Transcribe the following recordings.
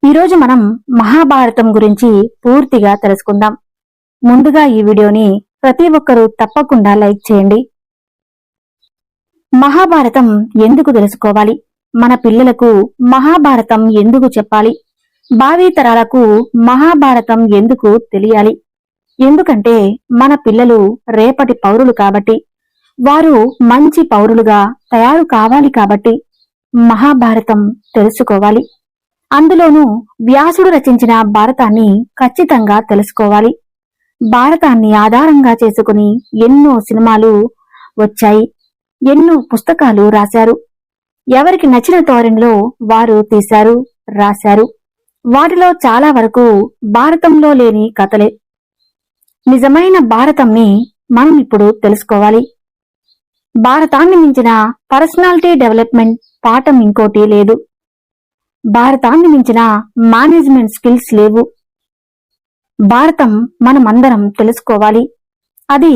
ఈరోజు మనం మహాభారతం గురించి పూర్తిగా తెలుసుకుందాం. ముందుగా ఈ వీడియోని ప్రతి ఒక్కరూ తప్పకుండా లైక్ చేయండి. మహాభారతం ఎందుకు తెలుసుకోవాలి? మన పిల్లలకు మహాభారతం ఎందుకు చెప్పాలి? భావి తరాలకు మహాభారతం ఎందుకు తెలియాలి? ఎందుకంటే మన పిల్లలు రేపటి పౌరులు కాబట్టి, వారు మంచి పౌరులుగా తయారు కావాలి కాబట్టి మహాభారతం తెలుసుకోవాలి. అందులోనూ వ్యాసుడు రచించిన భారతాన్ని ఖచ్చితంగా తెలుసుకోవాలి. భారతాన్ని ఆధారంగా చేసుకుని ఎన్నో సినిమాలు వచ్చాయి, ఎన్నో పుస్తకాలు రాశారు. ఎవరికి నచ్చిన ధోరణిలో వారు తీశారు, రాశారు. వాటిలో చాలా వరకు భారతంలో లేని కథలే. నిజమైన భారతంని మనం ఇప్పుడు తెలుసుకోవాలి. భారతాన్ని మించిన పర్సనాలిటీ డెవలప్మెంట్ పాఠం ఇంకోటి లేదు. భారతాన్ని మించిన మేనేజ్మెంట్ స్కిల్స్ లేవు. భారతం మనమందరం తెలుసుకోవాలి. అది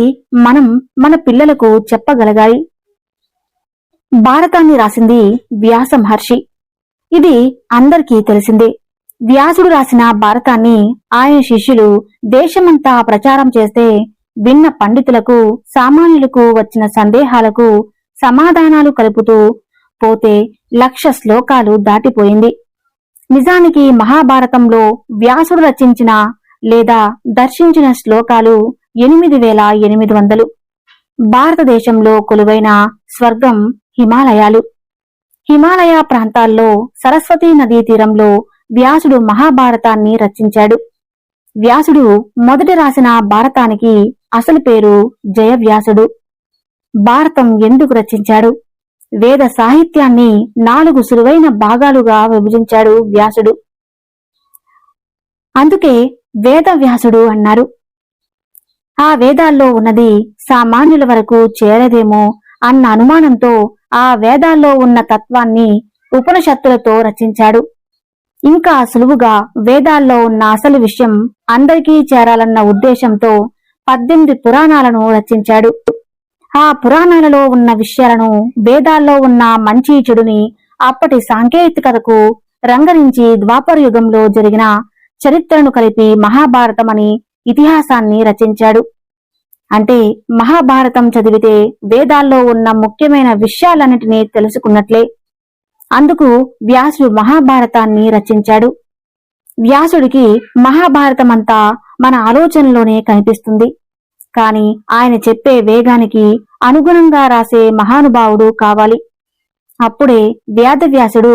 మనం మన పిల్లలకు చెప్పగలగాలి. భారతాన్ని రాసింది వ్యాస మహర్షి. ఇది అందరికీ తెలిసిందే. వ్యాసుడు రాసిన భారతాన్ని ఆయన శిష్యులు దేశమంతా ప్రచారం చేస్తే విన్న పండితులకు, సామాన్యులకు వచ్చిన సందేహాలకు సమాధానాలు కలుపుతూ పోతే 1,00,000 శ్లోకాలు దాటిపోయింది. నిజానికి మహాభారతంలో వ్యాసుడు రచించిన లేదా దర్శించిన శ్లోకాలు 8,800. భారతదేశంలో కొలువైన స్వర్గం హిమాలయాలు. హిమాలయ ప్రాంతాల్లో సరస్వతీ నదీ తీరంలో వ్యాసుడు మహాభారతాన్ని రచించాడు. వ్యాసుడు మొదట రాసిన భారతానికి అసలు పేరు జయవ్యాసుడు. భారతం ఎందుకు రచించాడు? వేద సాహిత్యాన్ని 4 సులువైన భాగాలుగా విభజించాడు వ్యాసుడు. అందుకే వేద వ్యాసుడు అన్నారు. ఆ వేదాల్లో ఉన్నది సామాన్యుల వరకు చేరదేమో అన్న అనుమానంతో ఆ వేదాల్లో ఉన్న తత్వాన్ని ఉపనిషత్తులతో రచించాడు. ఇంకా సులువుగా వేదాల్లో ఉన్న అసలు విషయం అందరికీ చేరాలన్న ఉద్దేశంతో 18 పురాణాలను రచించాడు. ఆ పురాణాలలో ఉన్న విషయాలను, వేదాల్లో ఉన్న మంచి చెడుని, అప్పటి సాంకేతికతకు రంగరించి ద్వాపర యుగంలో జరిగిన చరిత్రను కలిపి మహాభారతం అని ఇతిహాసాన్ని రచించాడు. అంటే మహాభారతం చదివితే వేదాల్లో ఉన్న ముఖ్యమైన విషయాలన్నిటినీ తెలుసుకున్నట్లే. అందుకు వ్యాసుడు మహాభారతాన్ని రచించాడు. వ్యాసుడికి మహాభారతమంతా మన ఆలోచనలోనే కనిపిస్తుంది. కాని ఆయన చెప్పే వేగానికి అనుగుణంగా రాసే మహానుభావుడు కావాలి. అప్పుడే వేదవ్యాసుడు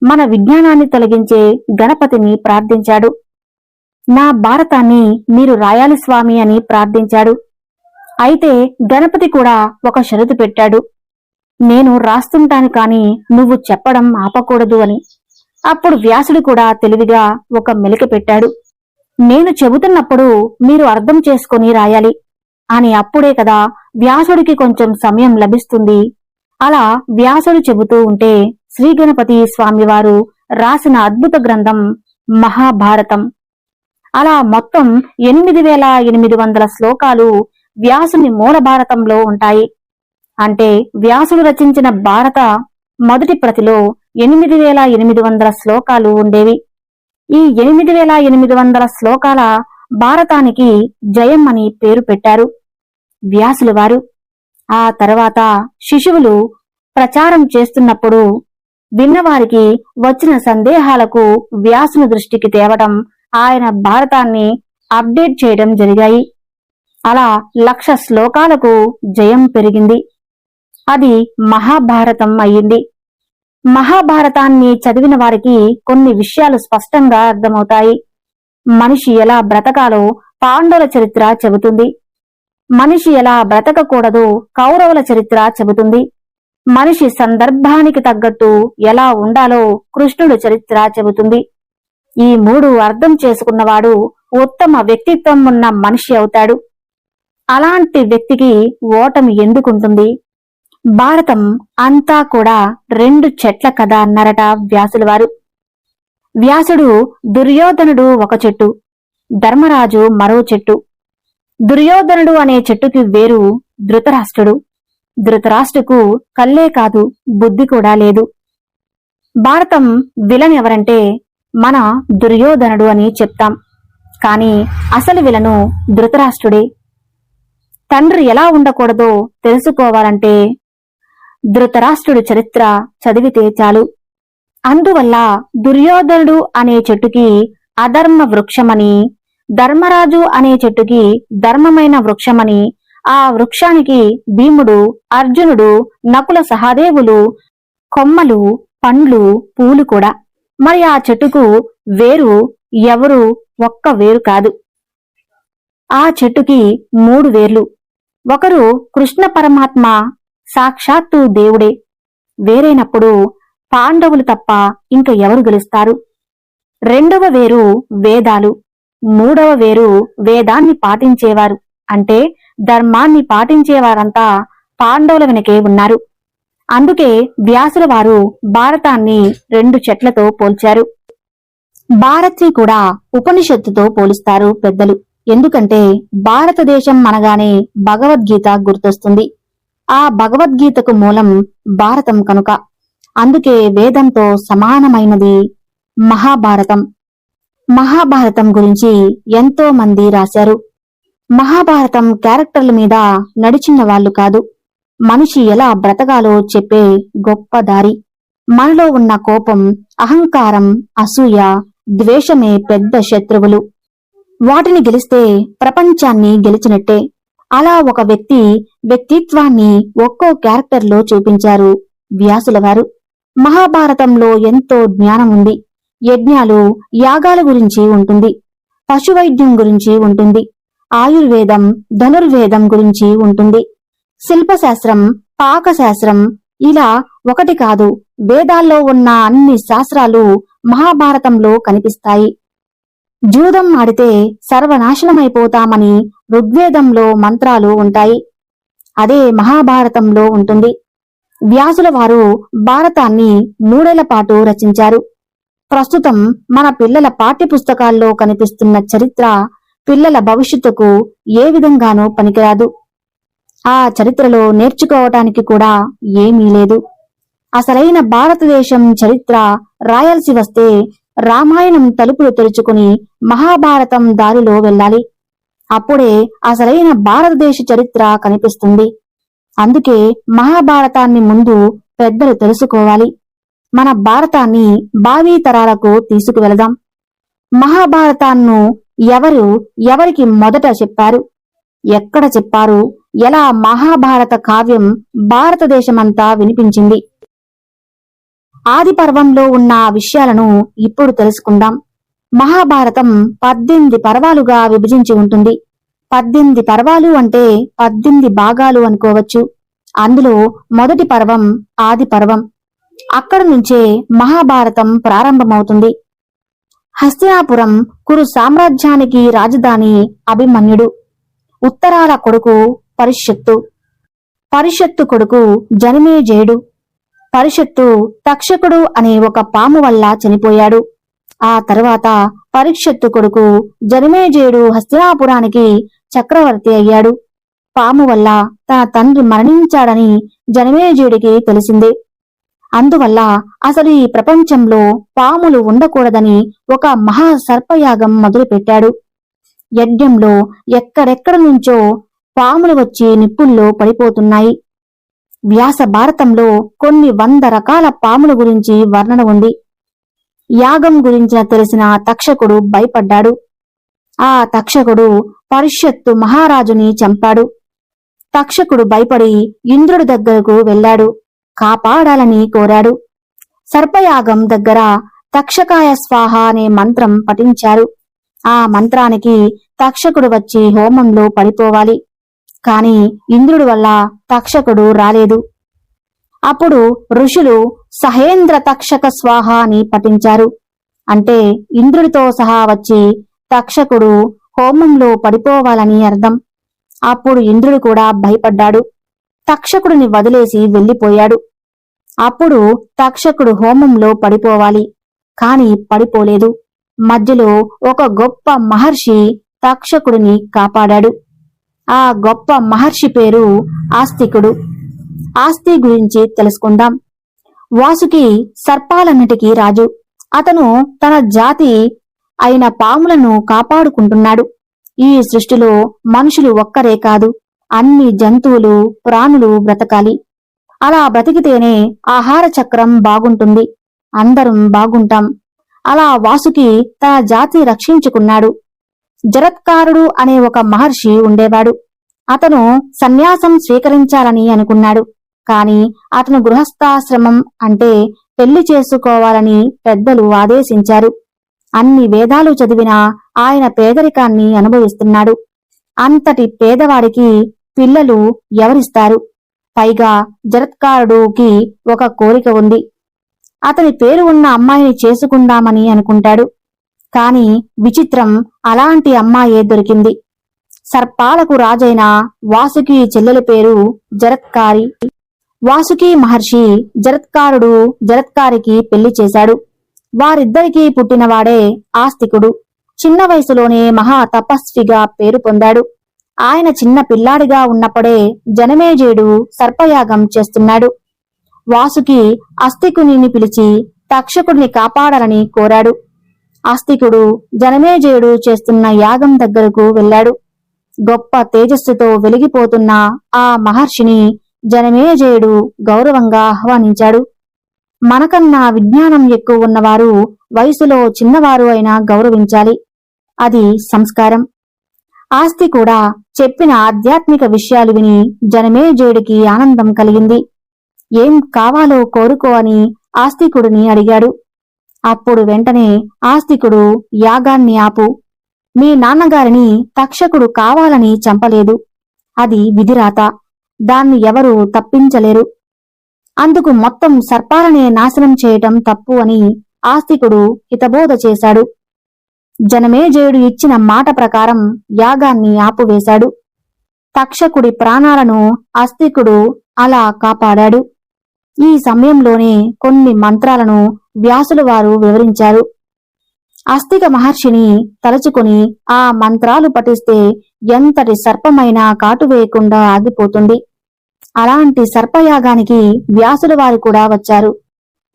మన విజ్ఞానాన్ని తొలగించే గణపతిని ప్రార్థించాడు. నా భారతాన్ని మీరు రాయాలి స్వామి అని ప్రార్థించాడు. అయితే గణపతి కూడా ఒక షరతు పెట్టాడు. నేను రాస్తుంటాను కాని నువ్వు చెప్పడం ఆపకూడదు అని. అప్పుడు వ్యాసుడు కూడా తెలివిగా ఒక మెలిక పెట్టాడు. నేను చెబుతున్నప్పుడు మీరు అర్థం చేసుకుని రాయాలి అని. అప్పుడే కదా వ్యాసుడికి కొంచెం సమయం లభిస్తుంది. అలా వ్యాసుడు చెబుతూ ఉంటే శ్రీ గణపతి స్వామివారు రాసిన అద్భుత గ్రంథం మహాభారతం. అలా మొత్తం 8,800 శ్లోకాలు వ్యాసుని మూల భారతంలో ఉంటాయి. అంటే వ్యాసుడు రచించిన భారత మొదటి ప్రతిలో 8,800 శ్లోకాలు ఉండేవి. ఈ 8,800 శ్లోకాల భారతానికి జయం అని పేరు పెట్టారు వ్యాసుల వారు. ఆ తర్వాత శిశువులు ప్రచారం చేస్తున్నప్పుడు విన్నవారికి వచ్చిన సందేహాలకు వ్యాసుని దృష్టికి తేవడం, ఆయన భారతాన్ని అప్డేట్ చేయడం జరిగాయి. అలా 1,00,000 శ్లోకాలకు జయం పెరిగింది. అది మహాభారతం అయ్యింది. మహాభారతాన్ని చదివిన వారికి కొన్ని విషయాలు స్పష్టంగా అర్థమవుతాయి. మనిషి ఎలా బ్రతకాలో పాండవుల చరిత్ర చెబుతుంది. మనిషి ఎలా బ్రతకకూడదో కౌరవుల చరిత్ర చెబుతుంది. మనిషి సందర్భానికి తగ్గట్టు ఎలా ఉండాలో కృష్ణుడి చరిత్ర చెబుతుంది. ఈ 3 అర్థం చేసుకున్నవాడు ఉత్తమ వ్యక్తిత్వం ఉన్న మనిషి అవుతాడు. అలాంటి వ్యక్తికి ఓటమి ఎందుకుంటుంది? భారతం అంతా కూడా 2 చెట్ల కథ అన్నారట వ్యాసుల వారు. వ్యాసుడు దుర్యోధనుడు ఒక చెట్టు, ధర్మరాజు మరో చెట్టు. దుర్యోధనుడు అనే చెట్టుకి వేరు ధృతరాష్ట్రుడు. ధృతరాష్ట్రకు కళ్ళే కాదు, బుద్ధి కూడా లేదు. భారతం విలన్ ఎవరంటే మన దుర్యోధనుడు అని చెప్తాం. కాని అసలు విలను ధృతరాష్ట్రుడే. తండ్రి ఎలా ఉండకూడదో తెలుసుకోవాలంటే ధృతరాష్ట్రుడి చరిత్ర చదివితే చాలు. అందువల్ల దుర్యోధనుడు అనే చెట్టుకి అధర్మ వృక్షమని, ధర్మరాజు అనే చెట్టుకి ధర్మమైన వృక్షమని, ఆ వృక్షానికి భీముడు, అర్జునుడు, నకుల సహదేవులు కొమ్మలు, పండ్లు, పూలు కూడా. మరి ఆ చెట్టుకు వేరు ఎవరు ఒక్క వేరు కాదు. ఆ చెట్టుకి 3 వేర్లు. ఒకరు కృష్ణ పరమాత్మ సాక్షాత్తు దేవుడే. వేరైనప్పుడు పాండవులు తప్ప ఇంక ఎవరు గెలుస్తారు? 2వ వేరు వేదాలు. 3వ వేరు వేదాన్ని పాటించేవారు. అంటే ధర్మాన్ని పాటించేవారంతా పాండవుల వెనకే ఉన్నారు. అందుకే వ్యాసుల వారు భారతాన్ని 2 చెట్లతో పోల్చారు. భారత్ని కూడా ఉపనిషత్తుతో పోలుస్తారు పెద్దలు. ఎందుకంటే భారతదేశం అనగానే భగవద్గీత గుర్తొస్తుంది. ఆ భగవద్గీతకు మూలం భారతం కనుక. అందుకే వేదంతో సమానమైనది మహాభారతం. మహాభారతం గురించి ఎంతో మంది రాశారు. మహాభారతం క్యారెక్టర్ల మీద నడిచిన వాళ్ళు కాదు, మనిషి ఎలా బ్రతకాలో చెప్పే గొప్ప దారి. మనలో ఉన్న కోపం, అహంకారం, అసూయ, ద్వేషమే పెద్ద శత్రువులు. వాటిని గెలిస్తే ప్రపంచాన్ని గెలిచినట్టే. అలా ఒక వ్యక్తిత్వాన్ని ఒక్కో క్యారెక్టర్లో చూపించారు వ్యాసుల వారు. మహాభారతంలో ఎంతో జ్ఞానం ఉంది. యజ్ఞాలు, యాగాల గురించి ఉంటుంది. పశువైద్యం గురించి ఉంటుంది. ఆయుర్వేదం, ధనుర్వేదం గురించి ఉంటుంది. శిల్పశాస్త్రం, పాకశాస్త్రం, ఇలా ఒకటి కాదు, వేదాల్లో ఉన్న అన్ని శాస్త్రాలు మహాభారతంలో కనిపిస్తాయి. జూదం ఆడితే సర్వనాశనమైపోతామని ఋగ్వేదంలో మంత్రాలు ఉంటాయి. అదే మహాభారతంలో ఉంటుంది. వ్యాసుల వారు భారతాన్ని 3 ఏళ్ల పాటు రచించారు. ప్రస్తుతం మన పిల్లల పాఠ్యపుస్తకాల్లో కనిపిస్తున్న చరిత్ర పిల్లల భవిష్యత్తుకు ఏ విధంగానూ పనికిరాదు. ఆ చరిత్రలో నేర్చుకోవటానికి కూడా ఏమీ లేదు. అసలైన భారతదేశం చరిత్ర రాయాల్సి వస్తే రామాయణం తలుపులు తెరుచుకుని మహాభారతం దారిలో వెళ్ళాలి. అప్పుడే అసలైన భారతదేశ చరిత్ర కనిపిస్తుంది. అందుకే మహాభారతాన్ని ముందు పెద్దలు తెలుసుకోవాలి. మన భారతాన్ని భావి తరాలకు తీసుకువెళదాం. మహాభారతాన్ని ఎవరికి మొదట చెప్పారు, ఎక్కడ చెప్పారు, ఎలా మహాభారత కావ్యం భారతదేశమంతా వినిపించింది? ఆది పర్వంలో ఉన్న విషయాలను ఇప్పుడు తెలుసుకుందాం. మహాభారతం 18 పర్వాలుగా విభజించి ఉంటుంది. 18 పర్వాలు అంటే 18 భాగాలు అనుకోవచ్చు. అందులో మొదటి పర్వం ఆది పర్వం. అక్కడ నుంచే మహాభారతం ప్రారంభమవుతుంది. హస్తినాపురం కురు సామ్రాజ్యానికి రాజధాని అభిమన్యుడు. ఉత్తరాల కొడుకు పరిషత్తు కొడుకు జనమేజయుడు. పరిషత్తు తక్షకుడు అనే ఒక పాము వల్ల చనిపోయాడు. ఆ తర్వాత పరీక్షత్తు కొడుకు జనమేజయుడు హస్తినాపురానికి చక్రవర్తి అయ్యాడు. పాము వల్ల తన తండ్రి మరణించాడని జనమేజయుడికి తెలిసిందే. అందువల్ల అసలు ఈ ప్రపంచంలో పాములు ఉండకూడదని ఒక మహాసర్పయాగం మొదలుపెట్టాడు. యజ్ఞంలో ఎక్కడెక్కడ నుంచో పాములు వచ్చి నిప్పుల్లో పడిపోతున్నాయి. వ్యాస భారతంలో కొన్ని 100 రకాల పాముల గురించి వర్ణన ఉంది. యాగం గురించి తెలిసిన తక్షకుడు భయపడ్డాడు. ఆ తక్షకుడు పరిషత్తు మహారాజుని చంపాడు. తక్షకుడు భయపడి ఇంద్రుడి దగ్గరకు వెళ్ళాడు. కాపాడాలని కోరాడు. సర్పయాగం దగ్గర తక్షకాయ స్వాహ అనే మంత్రం పఠించారు. ఆ మంత్రానికి తక్షకుడు వచ్చి హోమంలో పడిపోవాలి. కాని ఇంద్రుడి వల్ల తక్షకుడు రాలేదు. అప్పుడు ఋషులు సహేంద్ర తక్షక స్వాహ అని పఠించారు. అంటే ఇంద్రుడితో సహా వచ్చి తక్షకుడు హోమంలో పడిపోవాలని అర్థం. అప్పుడు ఇంద్రుడు కూడా భయపడ్డాడు. తక్షకుడిని వదిలేసి వెళ్లిపోయాడు. అప్పుడు తక్షకుడు హోమంలో పడిపోవాలి, కాని పడిపోలేదు. మధ్యలో ఒక గొప్ప మహర్షి తక్షకుడిని కాపాడాడు. ఆ గొప్ప మహర్షి పేరు ఆస్తికుడు. ఆస్తి గురించి తెలుసుకుందాం. వాసుకి సర్పాలన్నిటికీ రాజు. అతను తన జాతి అయిన పాములను కాపాడుకుంటున్నాడు. ఈ సృష్టిలో మనుషులు ఒక్కరే కాదు, అన్ని జంతువులు ప్రాణులు బ్రతకాలి. అలా బ్రతికితేనే ఆహార చక్రం బాగుంటుంది, అందరం బాగుంటాం. అలా వాసుకి తన జాతి రక్షించుకున్నాడు. జరత్కారుడు అనే ఒక మహర్షి ఉండేవాడు. అతను సన్యాసం స్వీకరించాలని అనుకున్నాడు. కాని అతను గృహస్థాశ్రమం అంటే పెళ్లి చేసుకోవాలని పెద్దలు ఆదేశించారు. అన్ని వేదాలు చదివినా ఆయన పేదరికాన్ని అనుభవిస్తున్నాడు. అంతటి పేదవాడికి పిల్లలు ఎవరిస్తారు? పైగా జరత్కారుడుకి ఒక కోరిక ఉంది. అతని పేరు ఉన్న అమ్మాయిని చేసుకుందామని అనుకుంటాడు. కాని విచిత్రం, అలాంటి అమ్మాయే దొరికింది. సర్పాలకు రాజైన వాసుకి చెల్లెలి పేరు జరత్కారి. వాసుకి మహర్షి జరత్కారికి పెళ్లి చేశాడు. వారిద్దరికీ పుట్టినవాడే ఆస్తికుడు. చిన్న వయసులోనే మహా తపస్విగా పేరు పొందాడు. ఆయన చిన్న పిల్లాడిగా ఉన్నప్పుడే జనమేజయుడు సర్పయాగం చేస్తున్నాడు. వాసుకి అస్తికుని పిలిచి తక్షకుడిని కాపాడాలని కోరాడు. ఆస్తికుడు జనమేజయుడు చేస్తున్న యాగం దగ్గరకు వెళ్ళాడు. గొప్ప తేజస్సుతో వెలిగిపోతున్న ఆ మహర్షిని జనమేజయుడు గౌరవంగా ఆహ్వానించాడు. మనకన్నా విజ్ఞానం ఎక్కువ ఉన్నవారు వయసులో చిన్నవారు అయినా గౌరవించాలి. అది సంస్కారం. ఆస్తి కూడా చెప్పిన ఆధ్యాత్మిక విషయాలు విని జనమేజయుడికి ఆనందం కలిగింది. ఏం కావాలో కోరుకో అని ఆస్తికుడిని అడిగాడు. అప్పుడు వెంటనే ఆస్తికుడు, యాగాన్ని ఆపు. మీ నాన్నగారిని తక్షకుడు కావాలని చంపలేదు. అది విధిరాత. దాన్ని ఎవరూ తప్పించలేరు. అందుకు మొత్తం సర్పాలనే నాశనం చేయటం తప్పు అని ఆస్తికుడు హితబోధ చేశాడు. జనమేజయుడు ఇచ్చిన మాట ప్రకారం యాగాన్ని ఆపువేశాడు. తక్షకుడి ప్రాణాలను ఆస్తికుడు అలా కాపాడాడు. ఈ సమయంలోనే కొన్ని మంత్రాలను వ్యాసుల వారు వివరించారు. ఆస్తిక మహర్షిని తలుచుకుని ఆ మంత్రాలు పఠిస్తే ఎంతటి సర్పమైనా కాటువేయకుండా ఆగిపోతుంది. అలాంటి సర్పయాగానికి వ్యాసుల వారు కూడా వచ్చారు.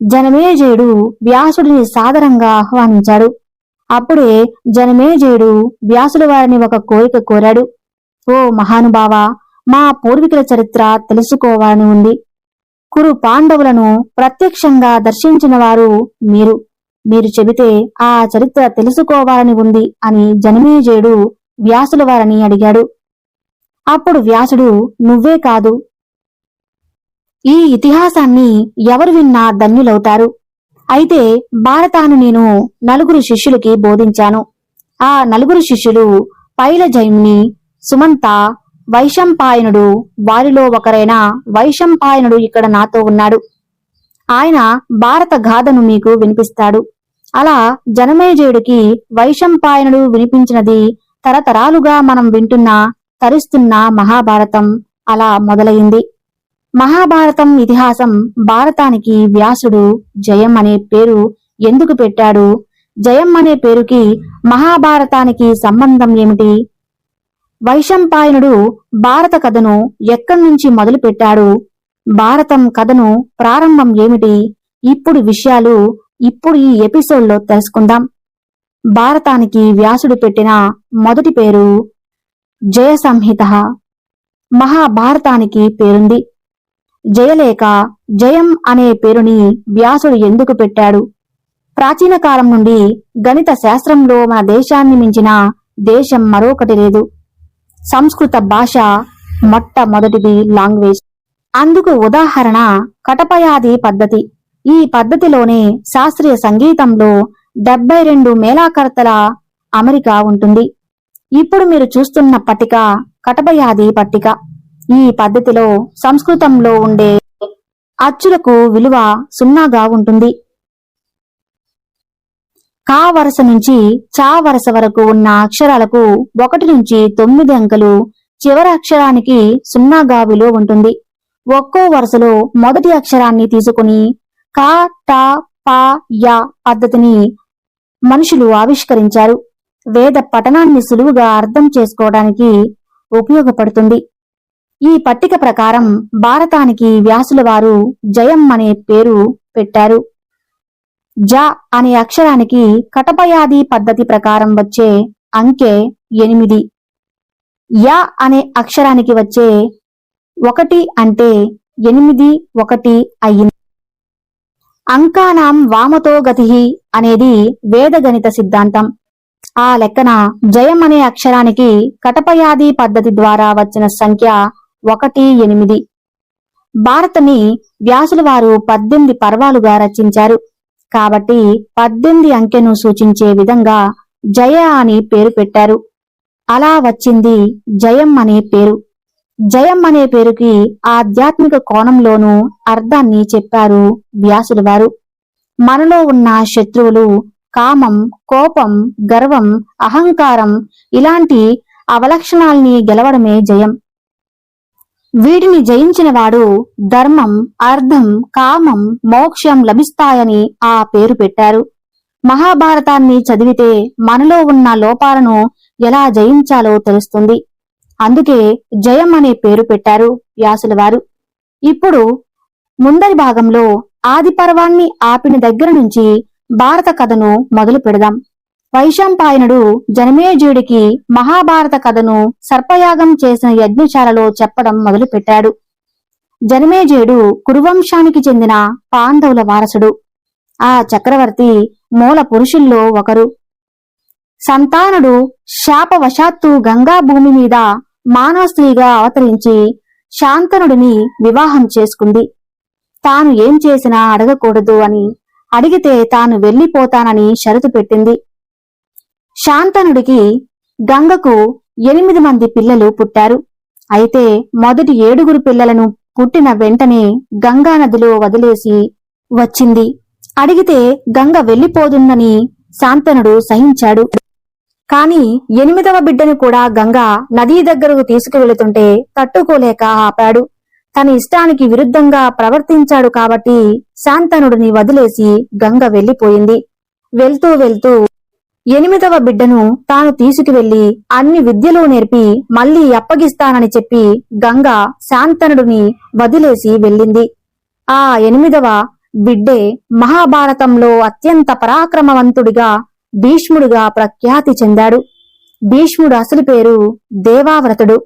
జనమేజయుడు వ్యాసుడిని సాదరంగా ఆహ్వానించాడు. అప్పుడే జనమేజయుడు వ్యాసుల వారిని ఒక కోరిక కోరాడు. ఓ మహానుభావా, మా పూర్వీకుల చరిత్ర తెలుసుకోవాలని ఉంది. కురు పాండవులను ప్రత్యక్షంగా దర్శించిన వారు మీరు చెబితే ఆ చరిత్ర తెలుసుకోవాలని ఉంది అని జనమేజయుడు వ్యాసుల వారిని అడిగాడు. అప్పుడు వ్యాసుడు, నువ్వే కాదు, ఈ ఇతిహాసాన్ని ఎవరు విన్నా ధన్యులవుతారు. అయితే భారతాన్ని నేను 4 శిష్యులకి బోధించాను. ఆ 4 శిష్యులు పైలజైముని, సుమంత, వైశంపాయనుడు. వారిలో ఒకరైన వైశంపాయనుడు ఇక్కడ నాతో ఉన్నాడు. ఆయన భారత గాథను మీకు వినిపిస్తాడు. అలా జనమేజయుడికి వైశంపాయనుడు వినిపించినది తరతరాలుగా మనం వింటున్న తరిస్తున్న మహాభారతం అలా మొదలైంది. మహాభారతం ఇతిహాసం. భారతానికి వ్యాసుడు జయం అనే పేరు ఎందుకు పెట్టాడు? జయం అనే పేరుకి మహాభారతానికి సంబంధం ఏమిటి? వైశంపాయనుడు భారత కథను ఎక్కడి నుంచి మొదలు పెట్టాడు? భారతం కథను ప్రారంభం ఏమిటి? ఇప్పుడు విషయాలు ఈ ఎపిసోడ్లో తెలుసుకుందాం. భారతానికి వ్యాసుడు పెట్టిన మొదటి పేరు జయ సంహిత. మహాభారతానికి పేరుంది. జయలేక జయం అనే పేరుని వ్యాసుడు ఎందుకు పెట్టాడు? ప్రాచీన కాలం నుండి గణిత శాస్త్రంలో మన దేశాన్ని మించిన దేశం మరొకటి లేదు. సంస్కృత భాష మొట్టమొదటిది లాంగ్వేజ్. అందుకు ఉదాహరణ కటపయాది పద్ధతి. ఈ పద్ధతిలోనే శాస్త్రీయ సంగీతంలో 72 మేళాకర్తల అమరిక ఉంటుంది. ఇప్పుడు మీరు చూస్తున్న పట్టిక కటపయాది పట్టిక. ఈ పద్ధతిలో సంస్కృతంలో ఉండే అచ్చులకు విలువ 0గా ఉంటుంది. కా వరస నుంచి చా వరస వరకు ఉన్న అక్షరాలకు 1 నుంచి 9 అంకెలు, చివరి అక్షరానికి 0గా విలువ ఉంటుంది. ఒక్కో వరుసలో మొదటి అక్షరాన్ని తీసుకుని కా, టా, పా, యా పద్ధతిని మనుషులు ఆవిష్కరించారు. వేద పఠనాన్ని సులువుగా అర్థం చేసుకోవడానికి ఉపయోగపడుతుంది. ఈ పట్టిక ప్రకారం భారతానికి వ్యాసుల వారు జయం అనే పేరు పెట్టారు. జ అనే అక్షరానికి కటపయాది పద్ధతి ప్రకారం వచ్చే అంకె 8. య అనే అక్షరానికి వచ్చే 1 అంటే 8 1 అయింది. అంకానాం వామతో గతిః అనేది వేదగణిత సిద్ధాంతం. ఆ లెక్కన జయం అనే అక్షరానికి కటపయాది పద్ధతి ద్వారా వచ్చిన సంఖ్య 1 8. భారతని వ్యాసుల వారు 18 పర్వాలుగా రచించారు. కాబట్టి 18 అంకెను సూచించే విధంగా జయ అని పేరు పెట్టారు. అలా వచ్చింది జయం అనే పేరు. జయం అనే పేరుకి ఆధ్యాత్మిక కోణంలోనూ అర్థాన్ని చెప్పారు వ్యాసుల వారు. మనలో ఉన్న శత్రువులు కామం, కోపం, గర్వం, అహంకారం ఇలాంటి అవలక్షణాల్ని గెలవడమే జయం. వీటిని జయించిన వాడు ధర్మం, అర్థం, కామం, మోక్షం లభిస్తాయని ఆ పేరు పెట్టారు. మహాభారతాన్ని చదివితే మనలో ఉన్న లోపాలను ఎలా జయించాలో తెలుస్తుంది. అందుకే జయం అనే పేరు పెట్టారు వ్యాసుల వారు. ఇప్పుడు ముందరి భాగంలో ఆది పర్వాన్ని ఆపిన దగ్గర నుంచి భారత కథను మొదలు పెడదాం. వైశంపాయనుడు జనమేజయుడికి మహాభారత కథను సర్పయాగం చేసిన యజ్ఞశాలలో చెప్పడం మొదలుపెట్టాడు. జనమేజయుడు కురువంశానికి చెందిన పాండవుల వారసుడు. ఆ చక్రవర్తి మూల పురుషుల్లో ఒకరు. సంతానుడు శాపవశాత్తు గంగా భూమి మీద మానవ స్త్రీగా అవతరించి శాంతనుడిని వివాహం చేసుకుంది. తాను ఏం చేసినా అడగకూడదు అని, అడిగితే తాను వెళ్లిపోతానని షరతు పెట్టింది. శాంతనుడికి గంగకు 8 మంది పిల్లలు పుట్టారు. అయితే మొదటి 7 పిల్లలను పుట్టిన వెంటనే గంగా నదిలో వదిలేసి వచ్చింది. అడిగితే గంగ వెళ్లిపోతుందని శాంతనుడు సహించాడు. కాని 8వ బిడ్డను కూడా గంగ నదీ దగ్గరకు తీసుకువెళుతుంటే తట్టుకోలేక ఆపాడు. తన ఇష్టానికి విరుద్ధంగా ప్రవర్తించాడు కాబట్టి శాంతనుడిని వదిలేసి గంగ వెళ్లిపోయింది. వెళ్తూ వెళ్తూ 8వ బిడ్డను తాను తీసుకువెళ్లి అన్ని విద్యలు నేర్పి మళ్లీ అప్పగిస్తానని చెప్పి గంగ శాంతనుడిని వదిలేసి వెళ్ళింది. ఆ 8వ బిడ్డే మహాభారతంలో అత్యంత పరాక్రమవంతుడిగా భీష్ముడిగా ప్రఖ్యాతి చెందాడు. భీష్ముడు అసలు పేరు దేవావ్రతుడు.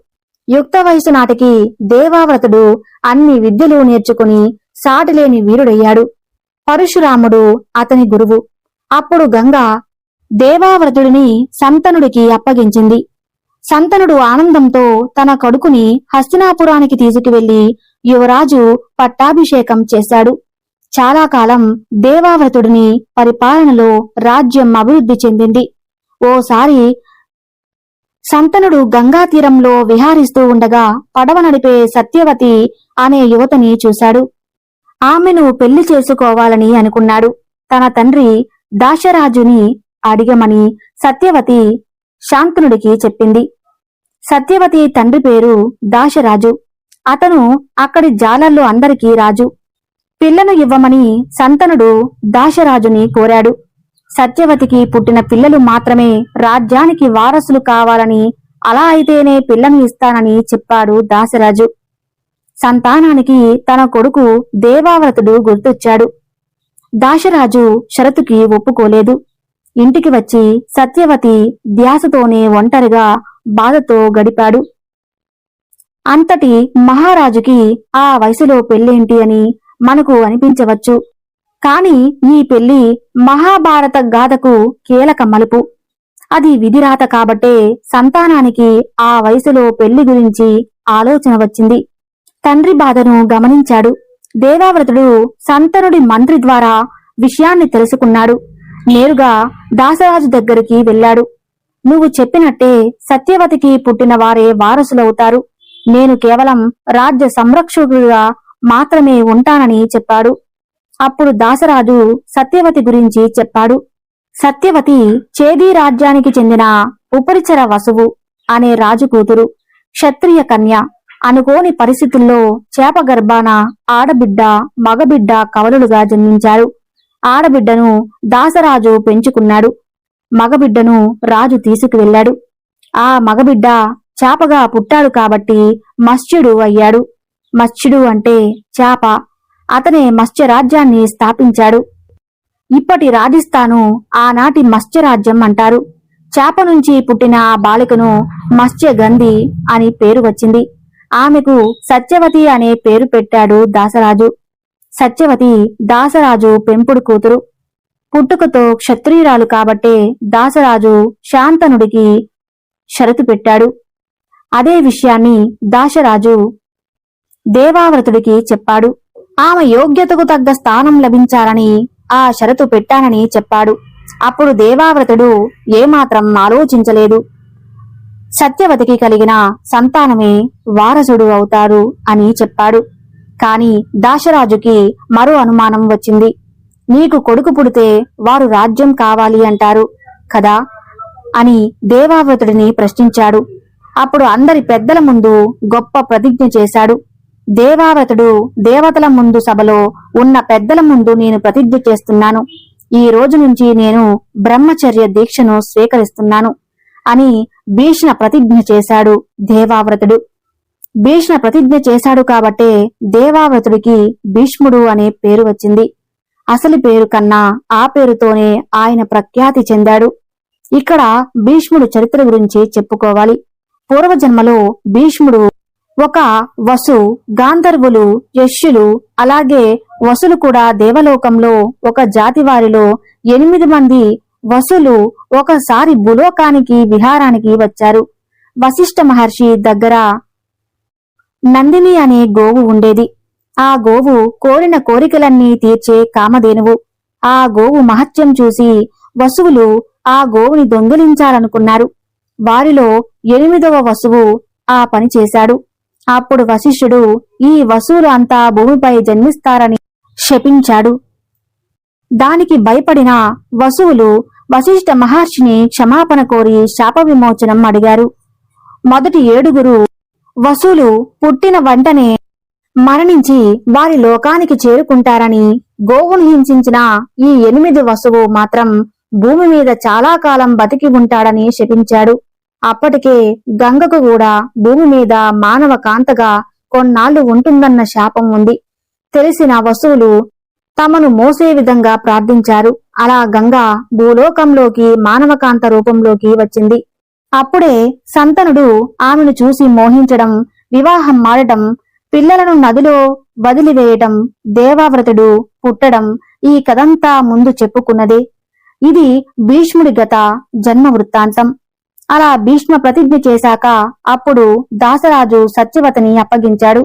యుక్త వయసు నాటికి దేవావ్రతుడు అన్ని విద్యలు నేర్చుకుని సాటిలేని వీరుడయ్యాడు. పరశురాముడు అతని గురువు. అప్పుడు గంగ దేవావ్రతుడిని సంతనుడికి అప్పగించింది. సంతనుడు ఆనందంతో తన కొడుకుని హస్తినాపురానికి తీసుకువెళ్లి యువరాజు పట్టాభిషేకం చేశాడు. చాలా కాలం దేవావ్రతుడిని పరిపాలనలో రాజ్యం అభివృద్ధి చెందింది. ఓసారి సంతనుడు గంగా తీరంలో విహారిస్తూ ఉండగా పడవ నడిపే సత్యవతి అనే యువతని చూశాడు. ఆమెను పెళ్లి చేసుకోవాలని అనుకున్నాడు. తన తండ్రి దాశరాజుని అడిగమని సత్యవతి శాంతనుడికి చెప్పింది. సత్యవతి తండ్రి పేరు దాశరాజు. అతను అక్కడి జాలర్లు అందరికీ రాజు. పిల్లను ఇవ్వమని సంతనుడు దాశరాజుని కోరాడు. సత్యవతికి పుట్టిన పిల్లలు మాత్రమే రాజ్యానికి వారసులు కావాలని, అలా అయితేనే పిల్లను ఇస్తానని చెప్పాడు దాశరాజు. సంతానానికి తన కొడుకు దేవావ్రతుడు గుర్తొచ్చాడు. దాశరాజు షరతుకి ఒప్పుకోలేదు. ఇంటికి వచ్చి సత్యవతి ధ్యాసతోనే ఒంటరిగా బాధతో గడిపాడు. అంతటి మహారాజుకి ఆ వయసులో పెళ్ళేంటి అని మనకు అనిపించవచ్చు. కాని ఈ పెళ్లి మహాభారత గాథకు కీలక మలుపు. అది విధిరాత కాబట్టే సంతానానికి ఆ వయసులో పెళ్లి గురించి ఆలోచన వచ్చింది. తండ్రి బాధను గమనించాడు. దేవావ్రతుడు సంతనుడి మంత్రి ద్వారా విషయాన్ని తెలుసుకున్నాడు. నేరుగా దాసరాజు దగ్గరికి వెళ్ళాడు. నువ్వు చెప్పినట్టే సత్యవతికి పుట్టిన వారే వారసులవుతారు. నేను కేవలం రాజ్య సంరక్షకుడిగా మాత్రమే ఉంటానని చెప్పాడు. అప్పుడు దాసరాజు సత్యవతి గురించి చెప్పాడు. సత్యవతి చేదీ రాజ్యానికి చెందిన ఉపరిచర వసువు అనే రాజు కూతురు. క్షత్రియ కన్య. అనుకోని పరిస్థితుల్లో చేప గర్భాన ఆడబిడ్డ, మగబిడ్డ కవలులుగా జన్మించారు. ఆడబిడ్డను దాసరాజు పెంచుకున్నాడు. మగబిడ్డను రాజు తీసుకువెళ్లాడు. ఆ మగబిడ్డ చేపగా పుట్టాడు కాబట్టి మత్స్యుడు అయ్యాడు. మత్స్యుడు అంటే చేప. అతనే మత్స్య రాజ్యాన్ని స్థాపించాడు. ఇప్పటి రాజస్థాను ఆనాటి మత్స్యరాజ్యం అంటారు. చేప నుంచి పుట్టిన ఆ బాలికను మత్స్యగంధి అని పేరు వచ్చింది. ఆమెకు సత్యవతి అనే పేరు పెట్టాడు దాసరాజు. సత్యవతి దాసరాజు పెంపుడు కూతురు. పుట్టుకతో క్షత్రియురాలు కాబట్టే దాసరాజు శాంతనుడికి షరతు పెట్టాడు. అదే విషయాన్ని దాసరాజు దేవావ్రతుడికి చెప్పాడు. ఆమె యోగ్యతకు తగ్గ స్థానం లభించాలని ఆ షరతు పెట్టానని చెప్పాడు. అప్పుడు దేవావ్రతుడు ఏమాత్రం ఆలోచించలేదు. సత్యవతికి కలిగిన సంతానమే వారసుడు అవుతారు అని చెప్పాడు. కాని దాశరాజుకి మరో అనుమానం వచ్చింది. నీకు కొడుకు పుడితే వారు రాజ్యం కావాలి అంటారు కదా అని దేవావ్రతుడిని ప్రశ్నించాడు. అప్పుడు అందరి పెద్దల ముందు గొప్ప ప్రతిజ్ఞ చేశాడు. దేవావ్రతుడు దేవతల ముందు సభలో ఉన్న పెద్దల ముందు నేను ప్రతిజ్ఞ చేస్తున్నాను. ఈ రోజు నుంచి నేను బ్రహ్మచర్య దీక్షను స్వీకరిస్తున్నాను అని భీష్ణ ప్రతిజ్ఞ చేశాడు దేవావ్రతుడు. భీష్ణ ప్రతిజ్ఞ చేశాడు కాబట్టే దేవావ్రతుడికి భీష్ముడు అనే పేరు వచ్చింది. అసలు పేరు కన్నా ఆ పేరుతోనే ఆయన ప్రఖ్యాతి చెందాడు. ఇక్కడ భీష్ముడు చరిత్ర గురించి చెప్పుకోవాలి. పూర్వజన్మలో భీష్ముడు ఒక వసు, గాంధర్వులు, యష్యులు, అలాగే వసులు కూడా దేవలోకంలో ఒక జాతి వారిలో 8 మంది వసులు ఒకసారి భూలోకానికి విహారానికి వచ్చారు. వశిష్ఠ మహర్షి దగ్గర నందిని అనే గోవు ఉండేది. ఆ గోవు కోరిన కోరికలన్నీ తీర్చే కామధేనువు. ఆ గోవు మహత్యం చూసి వసువులు ఆ గోవుని దొంగిలించాలనుకున్నారు. వారిలో 8వ వసువు ఆ పని చేశాడు. అప్పుడు వశిష్ఠుడు ఈ వసువులు అంతా భూమిపై జన్మిస్తారని శపించాడు. దానికి భయపడిన వసువులు వశిష్ఠ మహర్షిని క్షమాపణ కోరి శాప విమోచనం అడిగారు. మొదటి 7 వసువులు పుట్టిన వెంటనే మరణించి వారి లోకానికి చేరుకుంటారని, గోవును హింసించిన ఈ 8 వసువు మాత్రం భూమి మీద చాలా కాలం బతికి ఉంటాడని శపించాడు. అప్పటికే గంగకు కూడా భూమి మీద మానవ కాంతగా కొన్నాళ్లు ఉంటుందన్న శాపం ఉంది. తెలిసిన వసువులు తమను మోసే విధంగా ప్రార్థించారు. అలా గంగ భూలోకంలోకి మానవకాంత రూపంలోకి వచ్చింది. అప్పుడే సంతనుడు ఆమెను చూసి మోహించడం, వివాహం మారటం, పిల్లలను నదిలో వదిలివేయటం, దేవావ్రతుడు పుట్టడం ఈ కథంతా ముందు చెప్పుకున్నదే. ఇది భీష్ముడి గత జన్మ వృత్తాంతం. అలా భీష్మ ప్రతిజ్ఞ చేశాక అప్పుడు దాసరాజు సత్యవతిని అప్పగించాడు.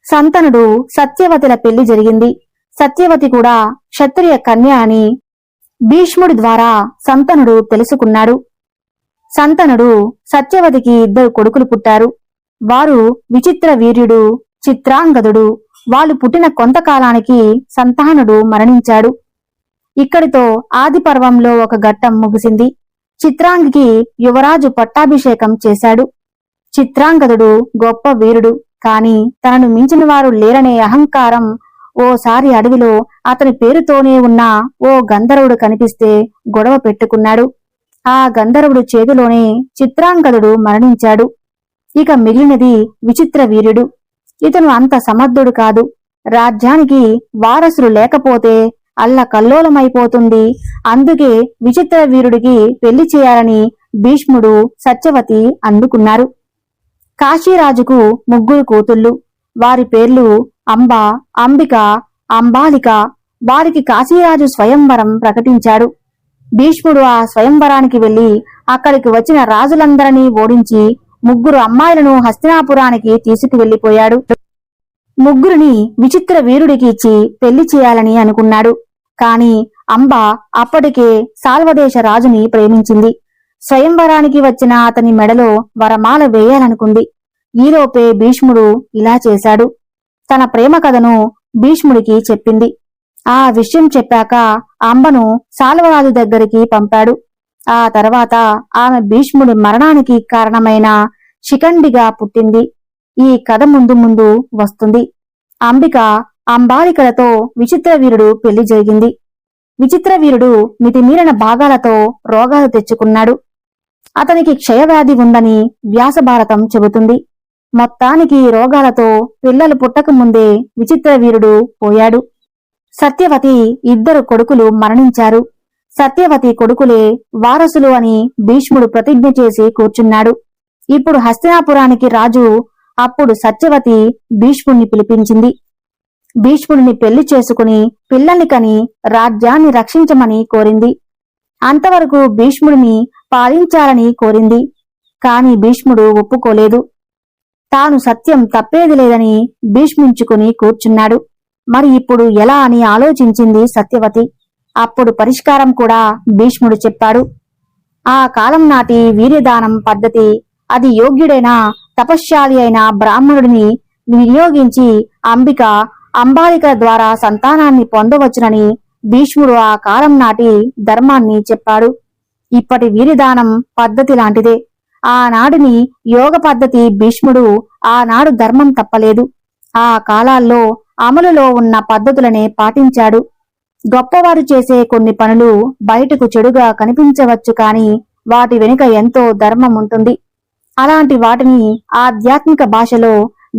సంతనుడు సత్యవతిల పెళ్లి జరిగింది. సత్యవతి కూడా క్షత్రియ కన్య అని భీష్ముడి ద్వారా సంతనుడు తెలుసుకున్నాడు. సంతనుడు సత్యవతికి 2 కొడుకులు పుట్టారు. వారు విచిత్ర వీర్యుడు, చిత్రాంగదుడు. వాళ్ళు పుట్టిన కొంతకాలానికి సంతానుడు మరణించాడు. ఇక్కడితో ఆది పర్వంలో ఒక ఘట్టం ముగిసింది. చిత్రాంగికి యువరాజు పట్టాభిషేకం చేశాడు. చిత్రాంగదుడు గొప్ప వీరుడు. కాని తనను మించిన వారు లేరనే అహంకారం ఓసారి అడవిలో అతని పేరుతోనే ఉన్న ఓ గంధర్వుడు కనిపిస్తే గొడవ పెట్టుకున్నాడు. ఆ గంధర్వుడు చేతిలోనే చిత్రాంగదుడు మరణించాడు. ఇక మిగిలినది విచిత్ర వీరుడు. ఇతను అంత సమర్థుడు కాదు. రాజ్యానికి వారసులు లేకపోతే అల్లకల్లోలమైపోతుంది. అందుకే విచిత్ర వీరుడికి పెళ్లి చేయాలని భీష్ముడు సత్యవతి అందుకున్నారు. కాశీరాజుకు 3 కూతుళ్ళు. వారి పేర్లు అంబ, అంబిక, అంబాలిక. వారికి కాశీరాజు స్వయంవరం ప్రకటించాడు. భీష్ముడు ఆ స్వయంవరానికి వెళ్లి అక్కడికి వచ్చిన రాజులందరినీ ఓడించి 3 అమ్మాయిలను హస్తినాపురానికి తీసుకువెళ్లిపోయాడు. 3 విచిత్ర వీరుడికి ఇచ్చి పెళ్లి చేయాలని అనుకున్నాడు. కాని అంబ అప్పటికే సాల్వదేశ రాజుని ప్రేమించింది. స్వయంవరానికి వచ్చిన అతని మెడలో వరమాల వేయాలనుకుంది. ఈలోపే భీష్ముడు ఇలా చేశాడు. తన ప్రేమ కథను భీష్ముడికి చెప్పింది. ఆ విషయం చెప్పాక అంబను సాల్వరాజు దగ్గరికి పంపాడు. ఆ తర్వాత ఆమె భీష్ముడి మరణానికి కారణమైన శిఖండిగా పుట్టింది. ఈ కథ ముందు ముందు వస్తుంది. అంబిక, అంబాలికలతో విచిత్ర వీరుడు పెళ్లి జరిగింది. విచిత్ర వీరుడు మితిమీరిన భాగాలతో రోగాలు తెచ్చుకున్నాడు. అతనికి క్షయవ్యాధి ఉందని వ్యాసభారతం చెబుతుంది. మొత్తానికి రోగాలతో పిల్లలు పుట్టకముందే విచిత్ర వీరుడు పోయాడు. సత్యవతి ఇద్దరు కొడుకులు మరణించారు. సత్యవతి కొడుకులే వారసులు అని భీష్ముడు ప్రతిజ్ఞ చేసి కూర్చున్నాడు. ఇప్పుడు హస్తినాపురానికి రాజు. అప్పుడు సత్యవతి భీష్ముడిని పిలిపించింది. భీష్ముడిని పెళ్లి చేసుకుని పిల్లల్ని కని రాజ్యాన్ని రక్షించమని కోరింది. అంతవరకు భీష్ముడిని పాలించాలని కోరింది. కాని భీష్ముడు ఒప్పుకోలేదు. తాను సత్యం తప్పేది లేదని భీష్మించుకుని కూర్చున్నాడు. మరి ఇప్పుడు ఎలా అని ఆలోచించింది సత్యవతి. అప్పుడు పరిష్కారం కూడా భీష్ముడు చెప్పాడు. ఆ కాలం నాటి వీర్యదానం పద్ధతి, అది యోగ్యుడైన తపశ్శాలి అయిన బ్రాహ్మణుడిని వినియోగించి అంబాలిక ద్వారా సంతానాన్ని పొందవచ్చునని భీష్ముడు ఆ కాలం నాటి ధర్మాన్ని చెప్పాడు. ఇప్పటి వీర్యదానం పద్ధతి లాంటిదే. ఆనాడిని యోగ పద్ధతి భీష్ముడు ఆనాడు ధర్మం తప్పలేదు. ఆ కాలాల్లో అమలులో ఉన్న పద్ధతులనే పాటించాడు. గొప్పవారు చేసే కొన్ని పనులు బయటకు చెడుగా కనిపించవచ్చు, కాని వాటి వెనుక ఎంతో ధర్మం ఉంటుంది. అలాంటి వాటిని ఆధ్యాత్మిక భాషలో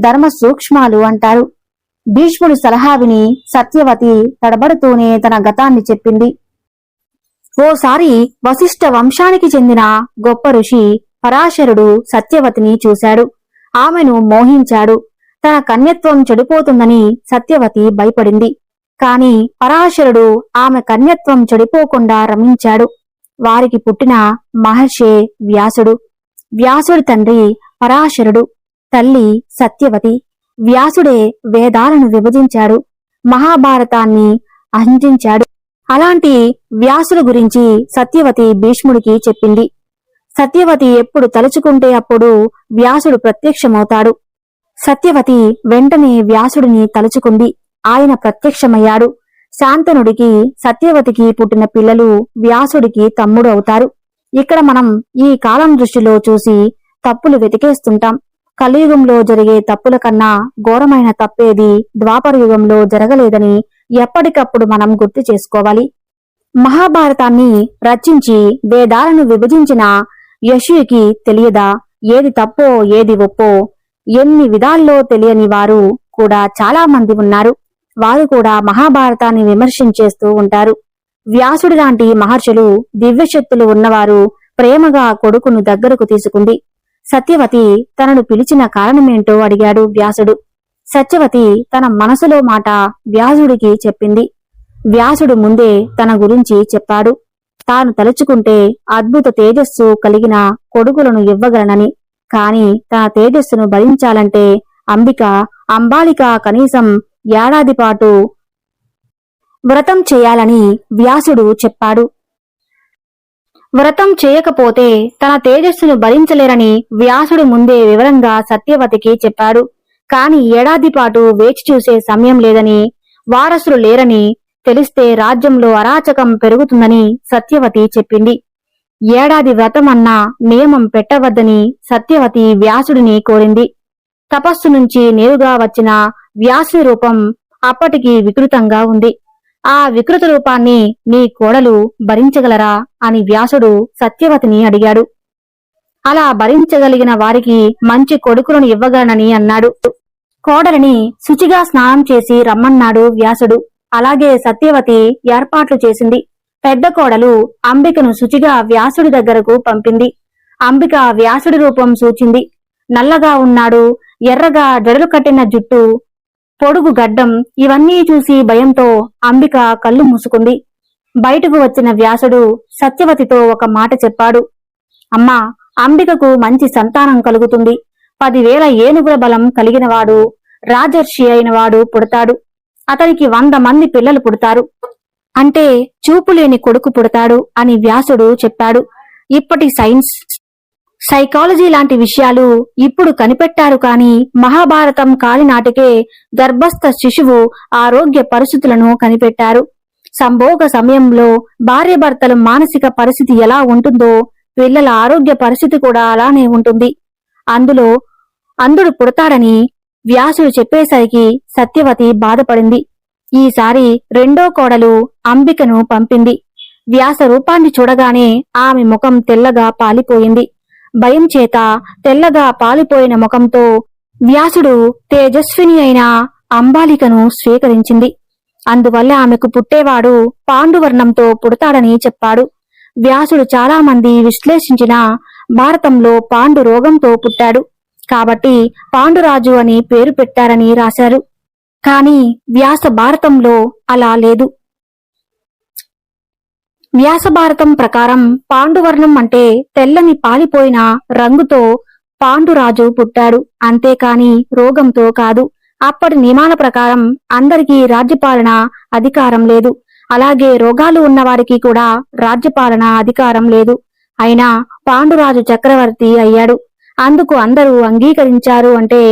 ధర్మ సూక్ష్మాలు అంటారు. భీష్ముడి సలహా విని సత్యవతి తడబడుతూనే తన గతాన్ని చెప్పింది. ఓసారి వశిష్ఠ వంశానికి చెందిన గొప్ప ఋషి పరాశరుడు సత్యవతిని చూశాడు. ఆమెను మోహించాడు. తన కన్యత్వం చెడిపోతుందని సత్యవతి భయపడింది. కాని పరాశరుడు ఆమె కన్యత్వం చెడిపోకుండా రమించాడు. వారికి పుట్టిన మహర్షే వ్యాసుడు. వ్యాసుడి తండ్రి పరాశరుడు, తల్లి సత్యవతి. వ్యాసుడే వేదాలను విభజించాడు, మహాభారతాన్ని అందించాడు. అలాంటి వ్యాసుల గురించి సత్యవతి భీష్ముడికి చెప్పింది. సత్యవతి ఎప్పుడు తలుచుకుంటే అప్పుడు వ్యాసుడు ప్రత్యక్షమవుతాడు. సత్యవతి వెంటనే వ్యాసుడిని తలుచుకుంది. ఆయన ప్రత్యక్షమయ్యాడు. శాంతనుడికి సత్యవతికి పుట్టిన పిల్లలు వ్యాసుడికి తమ్ముడు అవుతారు. ఇక్కడ మనం ఈ కాలం దృష్టిలో చూసి తప్పులు వెతికేస్తుంటాం. కలియుగంలో జరిగే తప్పుల కన్నా ఘోరమైన తప్పేది ద్వాపర యుగంలో జరగలేదని ఎప్పటికప్పుడు మనం గుర్తు చేసుకోవాలి. మహాభారతాన్ని రచించి వేదాలను విభజించిన యశుకి తెలియదా ఏది తప్పో ఏది ఒప్పో? ఎన్ని విధాల్లో తెలియని వారు కూడా చాలా మంది ఉన్నారు. వారు కూడా మహాభారతాన్ని విమర్శించేస్తూ ఉంటారు. వ్యాసుడి లాంటి మహర్షులు, దివ్యశక్తులు ఉన్నవారు ప్రేమగా కొడుకును దగ్గరకు తీసుకుంది. సత్యవతి తనను పిలిచిన కారణమేంటో అడిగాడు వ్యాసుడు. సత్యవతి తన మనసులో మాట వ్యాసుడికి చెప్పింది. వ్యాసుడు ముందే తన గురించి చెప్పాడు. తాను తలుచుకుంటే అద్భుత తేజస్సు కలిగిన కొడుకులను ఇవ్వగలనని. కాని తన తేజస్సును భరించాలంటే అంబాలిక కనీసం ఏడాది పాటు వ్రతం చేయాలని వ్యాసుడు చెప్పాడు. వ్రతం చేయకపోతే తన తేజస్సును భరించలేరని వ్యాసుడు ముందే వివరంగా సత్యవతికి చెప్పాడు. కాని ఏడాది పాటు వేచి చూసే సమయం లేదని, వారసులు లేరని తెలిస్తే రాజ్యంలో అరాచకం పెరుగుతుందని సత్యవతి చెప్పింది. ఏడాది వ్రతం అన్న నియమం పెట్టవద్దని సత్యవతి వ్యాసుడిని కోరింది. తపస్సు నుంచి నేరుగా వచ్చిన వ్యాసుని రూపం అప్పటికి వికృతంగా ఉంది. ఆ వికృత రూపాన్ని నీ కోడలు భరించగలరా అని వ్యాసుడు సత్యవతిని అడిగాడు. అలా భరించగలిగిన వారికి మంచి కొడుకులను ఇవ్వగలనని అన్నాడు. కోడలిని శుచిగా స్నానం చేసి రమ్మన్నాడు వ్యాసుడు. అలాగే సత్యవతి ఏర్పాట్లు చేసింది. పెద్ద కోడలు అంబికను శుచిగా వ్యాసుడి దగ్గరకు పంపింది. అంబిక వ్యాసుడి రూపం సూచింది. నల్లగా ఉన్నాడు, ఎర్రగా జడలు కట్టిన జుట్టు, పొడుగు గడ్డం. ఇవన్నీ చూసి భయంతో అంబిక కళ్ళు మూసుకుంది. బయటకు వచ్చిన వ్యాసుడు సత్యవతితో ఒక మాట చెప్పాడు. అమ్మా, అంబికకు మంచి సంతానం కలుగుతుంది. 10,000 ఏనుగుల బలం కలిగినవాడు, రాజర్షి అయినవాడు పుడతాడు. అతనికి 100 మంది పిల్లలు పుడతారు. అంటే చూపులేని కొడుకు పుడతాడు అని వ్యాసుడు చెప్పాడు. ఇప్పటి సైన్స్, సైకాలజీ లాంటి విషయాలు ఇప్పుడు కనిపెట్టారు. కాని మహాభారతం కాలినాటికే గర్భస్థ శిశువు ఆరోగ్య పరిస్థితులను కనిపెట్టారు. సంభోగ సమయంలో భార్యాభర్తల మానసిక పరిస్థితి ఎలా ఉంటుందో పిల్లల ఆరోగ్య పరిస్థితి కూడా అలానే ఉంటుంది. అందులో అంధుడు పుడతాడని వ్యాసుడు చెప్పేసరికి సత్యవతి బాధపడింది. ఈసారి రెండో కోడలు అంబికను పంపింది. వ్యాస రూపాన్ని చూడగానే ఆమె ముఖం తెల్లగా పాలిపోయింది. భయం చేత తెల్లగా పాలిపోయిన ముఖంతో వ్యాసుడు తేజస్విని అయిన అంబాలికను స్వీకరించింది. అందువల్ల ఆమెకు పుట్టేవాడు పాండువర్ణంతో పుడతాడని చెప్పాడు. వ్యాసుడు చాలా మంది విశ్లేషించిన భారతంలో పాండు రోగంతో పుట్టాడు కాబట్టి పాండురాజు అని పేరు పెట్టారని రాశారు. కాని వ్యాస భారతంలో అలా లేదు. వ్యాస భారతం ప్రకారం పాండువర్ణం అంటే తెల్లని పాలిపోయిన రంగుతో పాండురాజు పుట్టాడు, అంతేకాని రోగంతో కాదు. అప్పటి నియమాల ప్రకారం అందరికీ రాజ్యపాలన అధికారం లేదు, అలాగే రోగాలు ఉన్నవారికి కూడా రాజ్యపాలన అధికారం లేదు. అయినా పాండురాజు చక్రవర్తి అయ్యాడు. అందుకు అందరూ అంగీకరించారు అంటే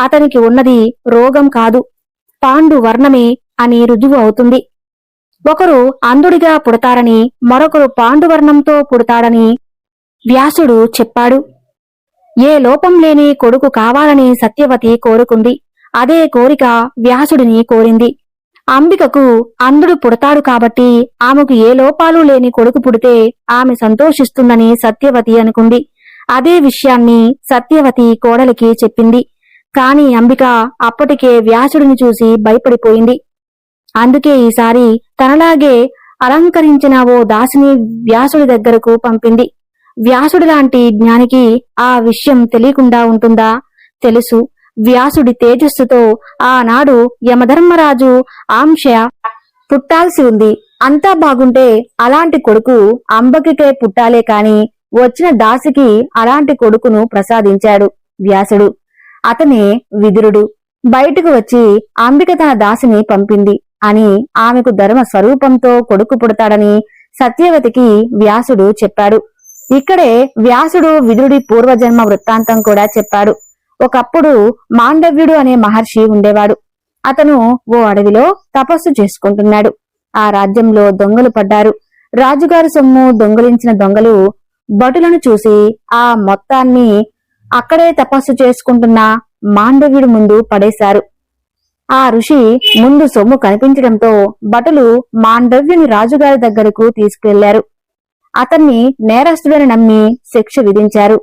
అతనికి ఉన్నది రోగం కాదు, పాండు వర్ణమే అని రుజువు అవుతుంది. ఒకరు అంధుడిగా పుడతారని, మరొకరు పాండువర్ణంతో పుడతాడని వ్యాసుడు చెప్పాడు. ఏ లోపం లేని కొడుకు కావాలని సత్యవతి కోరుకుంది. అదే కోరిక వ్యాసుడిని కోరింది. అంబికకు అంధుడు పుడతాడు కాబట్టి ఆమెకు ఏ లోపాలు లేని కొడుకు పుడితే ఆమె సంతోషిస్తుందని సత్యవతి అనుకుంది. అదే విషయాన్ని సత్యవతి కోడలికి చెప్పింది. కాని అంబిక అప్పటికే వ్యాసుడిని చూసి భయపడిపోయింది. అందుకే ఈసారి తనలాగే అలంకరించిన ఓ దాసిని వ్యాసుడి దగ్గరకు పంపింది. వ్యాసుడి లాంటి జ్ఞానికి ఆ విషయం తెలియకుండా ఉంటుందా? తెలుసు. వ్యాసుడి తేజస్సుతో ఆనాడు యమధర్మరాజు ఆంశ పుట్టాల్సి ఉంది. అంతా బాగుంటే అలాంటి కొడుకు అంబకికే పుట్టాలే కాని వచ్చిన దాసికి అలాంటి కొడుకును ప్రసాదించాడు వ్యాసుడు. అతనే విదురుడు. బయటకు వచ్చి అంబిక తన దాసిని పంపింది అని, ఆమెకు ధర్మ స్వరూపంతో కొడుకు పుడతాడని సత్యవతికి వ్యాసుడు చెప్పాడు. ఇక్కడే వ్యాసుడు విదురుడి పూర్వజన్మ వృత్తాంతం కూడా చెప్పాడు. ఒకప్పుడు మాండవ్యుడు అనే మహర్షి ఉండేవాడు. అతను ఓ అడవిలో తపస్సు చేసుకుంటున్నాడు. ఆ రాజ్యంలో దొంగలు పడ్డారు. రాజుగారి సొమ్ము దొంగిలించిన దొంగలు భటులను చూసి ఆ మొత్తాన్ని అక్కడే తపస్సు చేసుకుంటున్న మాండవ్యుడి ముందు పడేశారు. ఆ ఋషి ముందు సొమ్ము కనిపించడంతో భటులు మాండవ్యుని రాజుగారి దగ్గరకు తీసుకెళ్లారు. అతన్ని నేరస్తుడని నమ్మి శిక్ష విధించారు.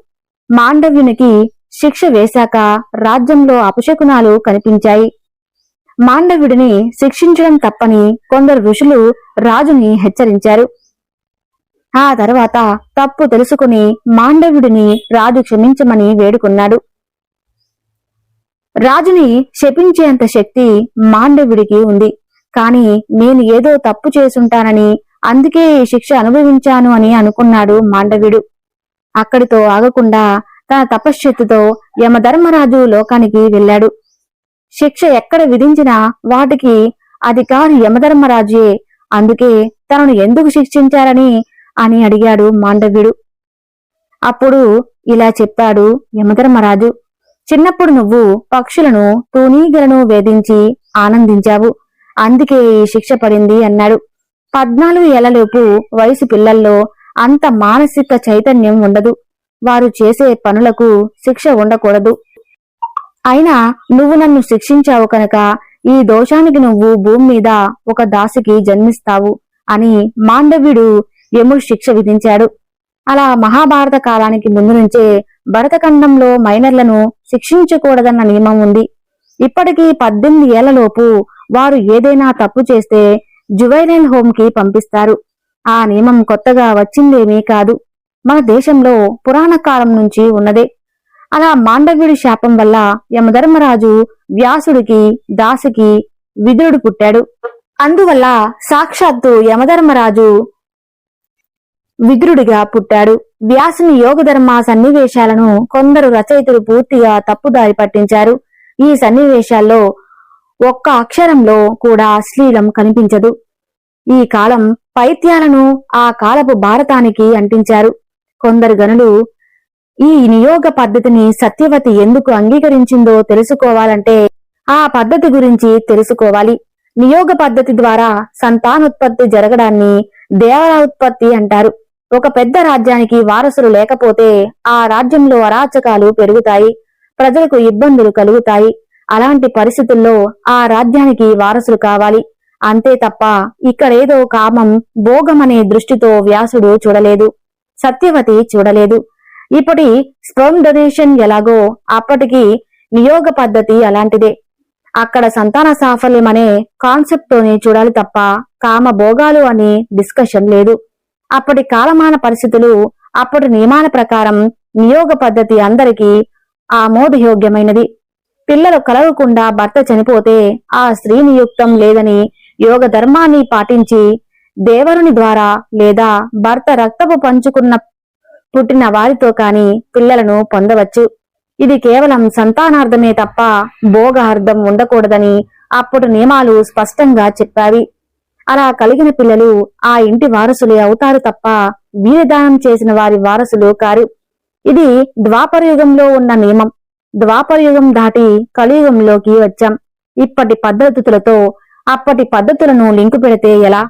మాండవ్యునికి శిక్ష వేశాక రాజ్యంలో అపశకునాలు కనిపించాయి. మాండవ్యుడిని శిక్షించడం తప్పని కొందరు ఋషులు రాజుని హెచ్చరించారు. ఆ తర్వాత తప్పు తెలుసుకుని మాండవ్యుడిని రాజు క్షమించమని వేడుకున్నాడు. రాజుని శపించేంత శక్తి మాండవ్యుడికి ఉంది. కాని నేను ఏదో తప్పు చేసుంటానని, అందుకే ఈ శిక్ష అనుభవించాను అని అనుకున్నాడు మాండవ్యుడు. అక్కడితో ఆగకుండా తన తపశ్శక్తితో యమధర్మరాజు లోకానికి వెళ్ళాడు. శిక్ష ఎక్కడ విధించినా వాటికి అధికారి యమధర్మరాజే. అందుకే తనను ఎందుకు శిక్షించారని అని అడిగాడు మాండవ్యుడు. అప్పుడు ఇలా చెప్పాడు యమధర్మరాజు. చిన్నప్పుడు నువ్వు పక్షులను, తూనీగలను వేధించి ఆనందించావు, అందుకే ఈ శిక్ష పడింది అన్నాడు. 14 ఏళ్లలోపు వయసు పిల్లల్లో అంత మానసిక చైతన్యం ఉండదు. వారు చేసే పనులకు శిక్ష ఉండకూడదు. అయినా నువ్వు నన్ను శిక్షించావు కనుక ఈ దోషానికి నువ్వు భూమి మీద ఒక దాసికి జన్మిస్తావు అని మాండవ్యుడు యముడు శిక్ష విధించాడు. అలా మహాభారత కాలానికి ముందు నుంచే భరతఖండంలో మైనర్లను శిక్షించకూడదన్న నియమం ఉంది. ఇప్పటికీ 18 ఏళ్లలోపు వారు ఏదైనా తప్పు చేస్తే జువైనల్ హోమ్ కి పంపిస్తారు. ఆ నియమం కొత్తగా వచ్చిందేమీ కాదు, మన దేశంలో పురాణ కాలం నుంచి ఉన్నదే. అలా మాండవ్యుడి శాపం వల్ల యమధర్మరాజు వ్యాసుడికి, దాసికి విదురుడు పుట్టాడు. అందువల్ల సాక్షాత్తు యమధర్మరాజు విదురుడిగా పుట్టాడు. వ్యాసుని యోగధర్మ సన్నివేశాలను కొందరు రచయితలు పూర్తిగా తప్పుదారి పట్టించారు. ఈ సన్నివేశాల్లో ఒక్క అక్షరంలో కూడా అశ్లీలం కనిపించదు. ఈ కాలం పైత్యాలను ఆ కాలపు భారతానికి అంటించారు. కొందరు గనులు ఈ నియోగ పద్ధతిని సత్యవతి ఎందుకు అంగీకరించిందో తెలుసుకోవాలంటే ఆ పద్ధతి గురించి తెలుసుకోవాలి. నియోగ పద్ధతి ద్వారా సంతానోత్పత్తి జరగడాన్ని దేవరోత్పత్తి అంటారు. ఒక పెద్ద రాజ్యానికి వారసులు లేకపోతే ఆ రాజ్యంలో అరాచకాలు పెరుగుతాయి, ప్రజలకు ఇబ్బందులు కలుగుతాయి. అలాంటి పరిస్థితుల్లో ఆ రాజ్యానికి వారసులు కావాలి. అంతే తప్ప ఇక్కడేదో కామం, భోగమనే దృష్టితో వ్యాసుడు చూడలేదు, సత్యవతి చూడలేదు. ఇప్పటి స్పెర్మ్ డొనేషన్ ఎలాగో అప్పటికి నియోగ పద్ధతి అలాంటిదే. అక్కడ సంతాన సాఫల్యం అనే కాన్సెప్ట్ తోనే చూడాలి తప్ప కామ భోగాలు అనే డిస్కషన్ లేదు. అప్పటి కాలమాన పరిస్థితులు, అప్పటి నియమాల ప్రకారం నియోగ పద్ధతి అందరికీ ఆమోదయోగ్యమైనది. పిల్లలు కలగకుండా భర్త చనిపోతే ఆ స్త్రీ నియుక్తం లేదని యోగ ధర్మాన్ని పాటించి దేవరుని ద్వారా లేదా భర్త రక్తపు పంచుకున్న పుట్టిన వారితో కాని పిల్లలను పొందవచ్చు. ఇది కేవలం సంతానార్థమే తప్ప భోగార్థం ఉండకూడదని అప్పుడు నియమాలు స్పష్టంగా చెప్పావి. అలా కలిగిన పిల్లలు ఆ ఇంటి వారసులే అవుతారు తప్ప వీరదానం చేసిన వారి వారసులు కారు. ఇది ద్వాపరయుగంలో ఉన్న నియమం. ద్వాపరయుగం దాటి కలియుగంలోకి వచ్చాం. ఇప్పటి పద్ధతులతో అప్పటి పద్ధతులను లింకు పెడితే ఎలా?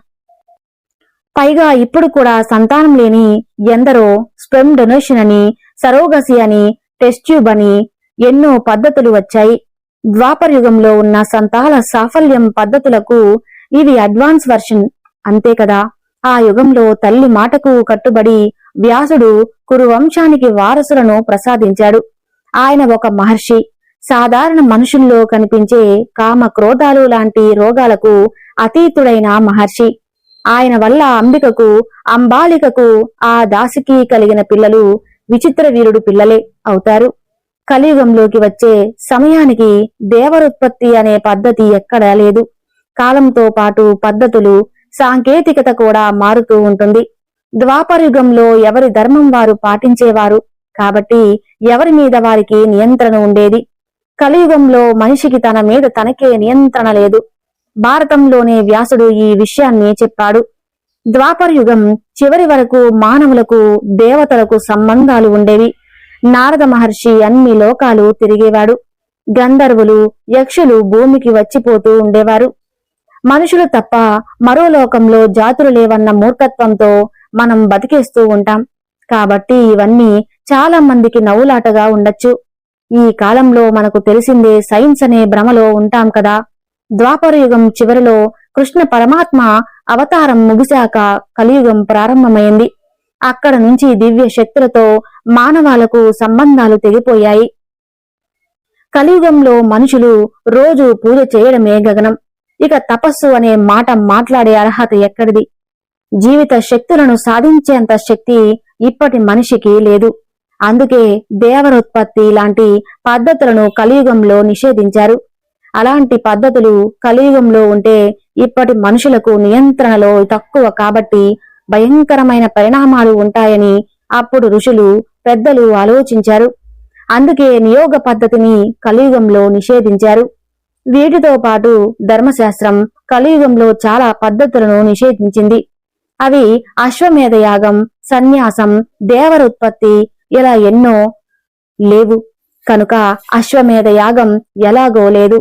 పైగా ఇప్పుడు కూడా సంతానం లేని ఎందరో స్పెర్మ్ డొనేషన్ అని, సరోగసి అని, టెస్ట్ ట్యూబ్ అని ఎన్నో పద్ధతులు వచ్చాయి. ద్వాపర యుగంలో ఉన్న సంతాన సాఫల్యం పద్ధతులకు ఇవి అడ్వాన్స్ వర్షన్ అంతే కదా. ఆ యుగంలో తల్లి మాటకు కట్టుబడి వ్యాసుడు కురువంశానికి వారసులను ప్రసాదించాడు. ఆయన ఒక మహర్షి. సాధారణ మనుషుల్లో కనిపించే కామ క్రోధాలు లాంటి రోగాలకు అతీతుడైన మహర్షి. ఆయన వల్ల అంబికకు, అంబాలికకు, ఆ దాసికి కలిగిన పిల్లలు విచిత్ర వీరుడు పిల్లలే అవుతారు. కలియుగంలోకి వచ్చే సమయానికి దేవరుత్పత్తి అనే పద్ధతి ఎక్కడా లేదు. కాలంతో పాటు పద్ధతులు, సాంకేతికత కూడా మారుతూ ఉంటుంది. ద్వాపరయుగంలో ఎవరి ధర్మం వారు పాటించేవారు కాబట్టి ఎవరి మీద వారికి నియంత్రణ ఉండేది. కలియుగంలో మనిషికి తన మీద తనకే నియంత్రణ లేదు. భారతంలోనే వ్యాసుడు ఈ విషయాన్ని చెప్పాడు. ద్వాపరయుగం చివరి వరకు మానవులకు, దేవతలకు సంబంధాలు ఉండేవి. నారద మహర్షి అన్ని లోకాలు తిరిగేవాడు. గంధర్వులు, యక్షులు భూమికి వచ్చిపోతూ ఉండేవారు. మనుషులు తప్ప మరో లోకంలో జాతులు లేవన్న మూర్ఖత్వంతో మనం బతికేస్తూ ఉంటాం. కాబట్టి ఇవన్నీ చాలా మందికి నవ్వులాటగా ఉండొచ్చు. ఈ కాలంలో మనకు తెలిసిందే సైన్స్ అనే భ్రమలో ఉంటాం కదా. ద్వాపరయుగం చివరిలో కృష్ణ పరమాత్మ అవతారం ముగిశాక కలియుగం ప్రారంభమైంది. అక్కడ నుంచి దివ్య శక్తులతో మానవాలకు సంబంధాలు తెగిపోయాయి. కలియుగంలో మనుషులు రోజు పూజ చేయడమే గగనం. ఇక తపస్సు అనే మాట మాట్లాడే అర్హత ఎక్కడిది? జీవిత శక్తులను సాధించేంత శక్తి ఇప్పటి మనిషికి లేదు. అందుకే దేవరోత్పత్తి లాంటి పద్ధతులను కలియుగంలో నిషేధించారు. అలాంటి పద్ధతులు కలియుగంలో ఉంటే ఇప్పటి మనుషులకు నియంత్రణలో తక్కువ కాబట్టి భయంకరమైన పరిణామాలు ఉంటాయని అప్పుడు ఋషులు, పెద్దలు ఆలోచించారు. అందుకే నియోగ పద్ధతిని కలియుగంలో నిషేధించారు. వీటితో పాటు ధర్మశాస్త్రం కలియుగంలో చాలా పద్ధతులను నిషేధించింది. అవి అశ్వమేధ యాగం, సన్యాసం, దేవరోత్పత్తి ఇలా ఎన్నో లేవు. కనుక అశ్వమేధ యాగం ఎలాగో లేదు.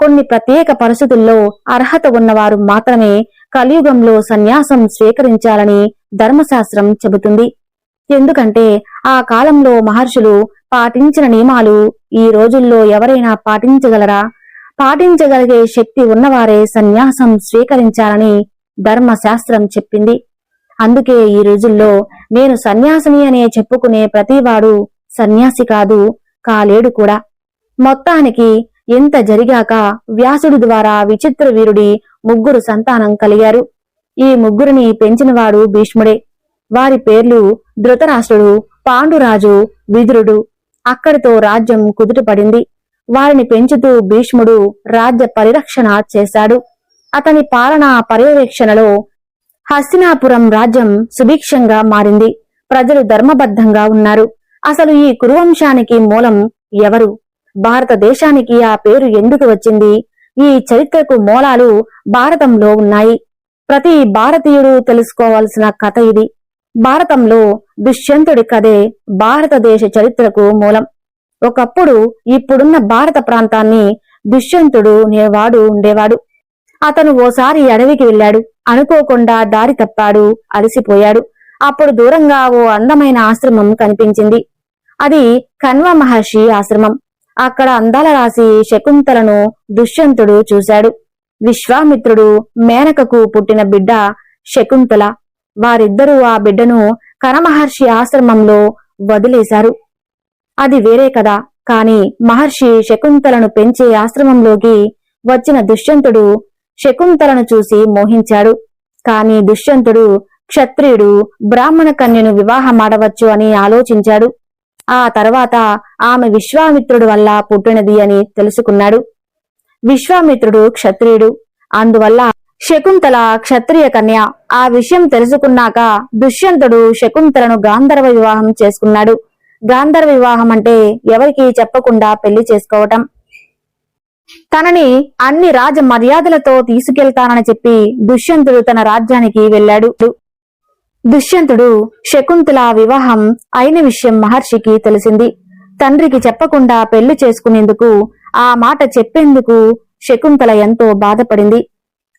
కొన్ని ప్రత్యేక పరిస్థితుల్లో అర్హత ఉన్నవారు మాత్రమే కలియుగంలో సన్యాసం స్వీకరించాలని ధర్మశాస్త్రం చెబుతుంది. ఎందుకంటే ఆ కాలంలో మహర్షులు పాటించిన నియమాలు ఈ రోజుల్లో ఎవరైనా పాటించగలరా? పాటించగలిగే శక్తి ఉన్నవారే సన్యాసం స్వీకరించాలని ధర్మశాస్త్రం చెప్పింది. అందుకే ఈ రోజుల్లో నేను సన్యాసిని అనే చెప్పుకునే ప్రతివాడు సన్యాసి కాదు, కాలేడు కూడా. మొత్తానికి ఇంత జరిగాక వ్యాసుడి ద్వారా విచిత్ర వీరుడి 3 సంతానం కలిగారు. ఈ 3ని పెంచినవాడు భీష్ముడే. వారి పేర్లు ధృతరాష్ట్రుడు, పాండురాజు, విదురుడు. అక్కడితో రాజ్యం కుదుటపడింది. వారిని పెంచుతూ భీష్ముడు రాజ్య పరిరక్షణ చేశాడు. అతని పాలనా పర్యవేక్షణలో హస్తినాపురం రాజ్యం సుభిక్షంగా మారింది. ప్రజలు ధర్మబద్ధంగా ఉన్నారు. అసలు ఈ కురువంశానికి మూలం ఎవరు? భారతదేశానికి ఆ పేరు ఎందుకు వచ్చింది? ఈ చరిత్రకు మూలాలు భారతంలో ఉన్నాయి. ప్రతి భారతీయుడు తెలుసుకోవాల్సిన కథ ఇది. భారతంలో దుష్యంతుడి కథే భారతదేశ చరిత్రకు మూలం. ఒకప్పుడు ఇప్పుడున్న భారత ప్రాంతాన్ని దుష్యంతుడు అనేవాడు ఉండేవాడు. అతను ఓసారి అడవికి వెళ్ళాడు. అనుకోకుండా దారి తప్పాడు, అలసిపోయాడు. అప్పుడు దూరంగా ఓ అందమైన ఆశ్రమం కనిపించింది. అది కణ్వ మహర్షి ఆశ్రమం. అక్కడ అందాల రాశి శకుంతలను దుష్యంతుడు చూశాడు. విశ్వామిత్రుడు మేనకకు పుట్టిన బిడ్డ శకుంతల. వారిద్దరూ ఆ బిడ్డను కణమహర్షి ఆశ్రమంలో వదిలేశారు. అది వేరే కదా. కాని మహర్షి శకుంతలను పెంచే ఆశ్రమంలోకి వచ్చిన దుష్యంతుడు శకుంతలను చూసి మోహించాడు. కాని దుష్యంతుడు క్షత్రియుడు బ్రాహ్మణ కన్యను వివాహమాడవచ్చు అని ఆలోచించాడు. ఆ తర్వాత ఆమె విశ్వామిత్రుడు వల్ల పుట్టినది అని తెలుసుకున్నాడు. విశ్వామిత్రుడు క్షత్రియుడు, అందువల్ల శకుంతల క్షత్రియ కన్య. ఆ విషయం తెలుసుకున్నాక దుష్యంతుడు శకుంతలను గాంధర్వ వివాహం చేసుకున్నాడు. గాంధర్వ వివాహం అంటే ఎవరికీ చెప్పకుండా పెళ్లి చేసుకోవటం. తనని అన్ని రాజ మర్యాదలతో తీసుకెళ్తానని చెప్పి దుష్యంతుడు తన రాజ్యానికి వెళ్ళాడు. దుష్యంతుడు శకుంతల వివాహం అయిన విషయం మహర్షికి తెలిసింది. తండ్రికి చెప్పకుండా పెళ్లి చేసుకునేందుకు, ఆ మాట చెప్పేందుకు శకుంతల ఎంతో బాధపడింది.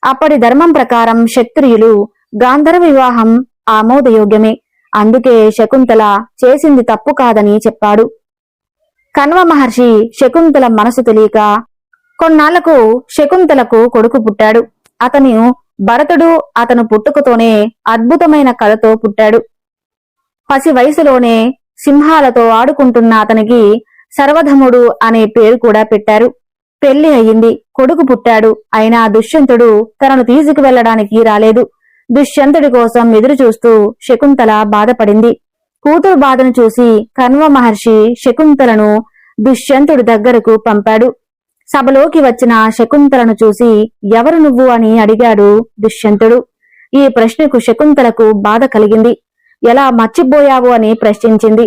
అప్పటి ధర్మం ప్రకారం క్షత్రియులు గాంధర్వ వివాహం ఆమోదయోగ్యమే. అందుకే శకుంతల చేసింది తప్పు కాదని చెప్పాడు. కణ్వ మహర్షి శకుంతల మనసు తెలియక కొన్నాళ్లకు శకుంతలకు కొడుకు పుట్టాడు. అతను భరతుడు. అతను పుట్టుకతోనే అద్భుతమైన కళతో పుట్టాడు. పసి వయసులోనే సింహాలతో ఆడుకుంటున్న అతనికి సర్వధముడు అనే పేరు కూడా పెట్టారు. పెళ్లి అయ్యింది, కొడుకు పుట్టాడు. అయినా దుష్యంతుడు తనను తీసుకువెళ్లడానికి రాలేదు. దుష్యంతుడి కోసం ఎదురు చూస్తూ శకుంతల బాధపడింది. కూతురు బాధను చూసి కణ్వ మహర్షి శకుంతలను దుష్యంతుడి దగ్గరకు పంపాడు. సభలోకి వచ్చిన శకుంతలను చూసి ఎవరు నువ్వు అని అడిగాడు దుష్యంతుడు. ఈ ప్రశ్నకు శకుంతలకు బాధ కలిగింది. ఎలా మర్చిపోయావు అని ప్రశ్నించింది.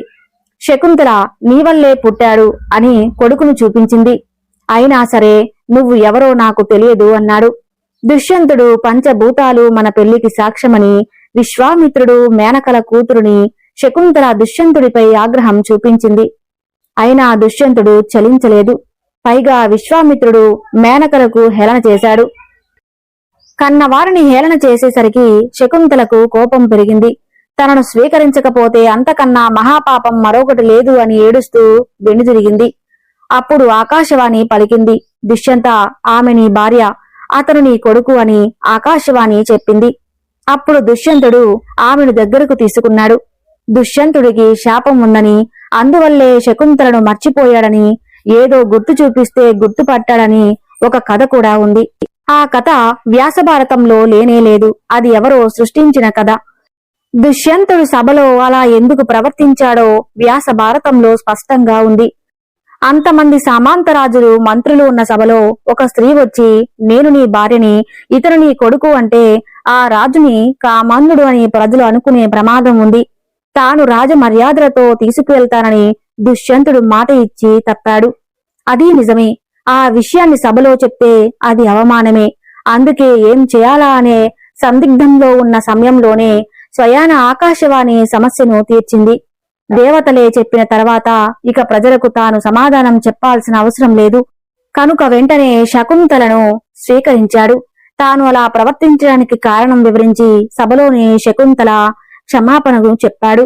శకుంతల నీ వల్లే పుట్టాడు అని కొడుకును చూపించింది. అయినా సరే నువ్వు ఎవరో నాకు తెలియదు అన్నాడు. దుష్యంతుడు పంచభూతాలు మన పెళ్లికి సాక్ష్యమని విశ్వామిత్రుడు మేనకల కూతురుని శకుంతల దుష్యంతుడిపై ఆగ్రహం చూపించింది. అయినా దుష్యంతుడు చలించలేదు. పైగా విశ్వామిత్రుడు మేనకలకు హేళన చేశాడు. కన్నవారిని హేళన చేసేసరికి శకుంతలకు కోపం పెరిగింది. తనను స్వీకరించకపోతే అంతకన్నా మహాపాపం మరొకటి లేదు అని ఏడుస్తూ వెనుదిరిగింది. అప్పుడు ఆకాశవాణి పలికింది. దుష్యంత, ఆమె నీ భార్య, అతను నీ కొడుకు అని ఆకాశవాణి చెప్పింది. అప్పుడు దుష్యంతుడు ఆమెను దగ్గరకు తీసుకున్నాడు. దుష్యంతుడికి శాపం ఉందని, అందువల్లే శకుంతలను మర్చిపోయాడని, ఏదో గుర్తు చూపిస్తే గుర్తుపట్టాడని ఒక కథ కూడా ఉంది. ఆ కథ వ్యాసభారతంలో లేనేలేదు. అది ఎవరో సృష్టించిన కథ. దుష్యంతుడు సభలో అలా ఎందుకు ప్రవర్తించాడో వ్యాసభారతంలో స్పష్టంగా ఉంది. అంతమంది సామంతరాజులు మంత్రులు ఉన్న సభలో ఒక స్త్రీ వచ్చి నేను నీ భార్యని, ఇతను నీ కొడుకు అంటే ఆ రాజుని కామాంధుడు అని ప్రజలు అనుకునే ప్రమాదం ఉంది. తాను రాజ మర్యాదలతో తీసుకువెళ్తానని దుష్యంతుడు మాట ఇచ్చి తప్పాడు. అది నిజమే. ఆ విషయాన్ని సభలో చెప్తే అది అవమానమే. అందుకే ఏం చేయాలా అనే సందిగ్ధంలో ఉన్న సమయంలోనే స్వయాన ఆకాశవాణి సమస్యను తీర్చింది. దేవతలే చెప్పిన తర్వాత ఇక ప్రజలకు తాను సమాధానం చెప్పాల్సిన అవసరం లేదు. కనుక వెంటనే శకుంతలను స్వీకరించాడు. తాను అలా ప్రవర్తించడానికి కారణం వివరించి సభలోనే శకుంతల క్షమాపణను చెప్పాడు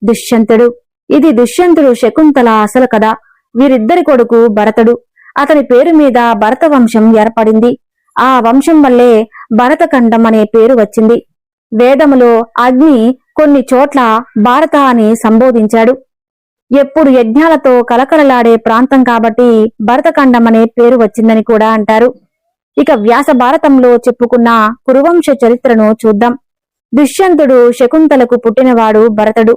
దుష్యంతుడు. ఇది దుష్యంతుడు శకుంతల అసలు కథ. వీరిద్దరి కొడుకు భరతుడు. అతని పేరు మీద భరత వంశం ఏర్పడింది. ఆ వంశం వల్లే భరతఖండం అనే పేరు వచ్చింది. వేదములో అగ్ని కొన్ని చోట్ల భారత అని సంబోధించాడు. ఎప్పుడు యజ్ఞాలతో కలకలలాడే ప్రాంతం కాబట్టి భరతఖండం అనే పేరు వచ్చిందని కూడా అంటారు. ఇక వ్యాస భారతంలో చెప్పుకున్న కురువంశ చరిత్రను చూద్దాం. దుష్యంతుడు శకుంతలకు పుట్టినవాడు భరతుడు.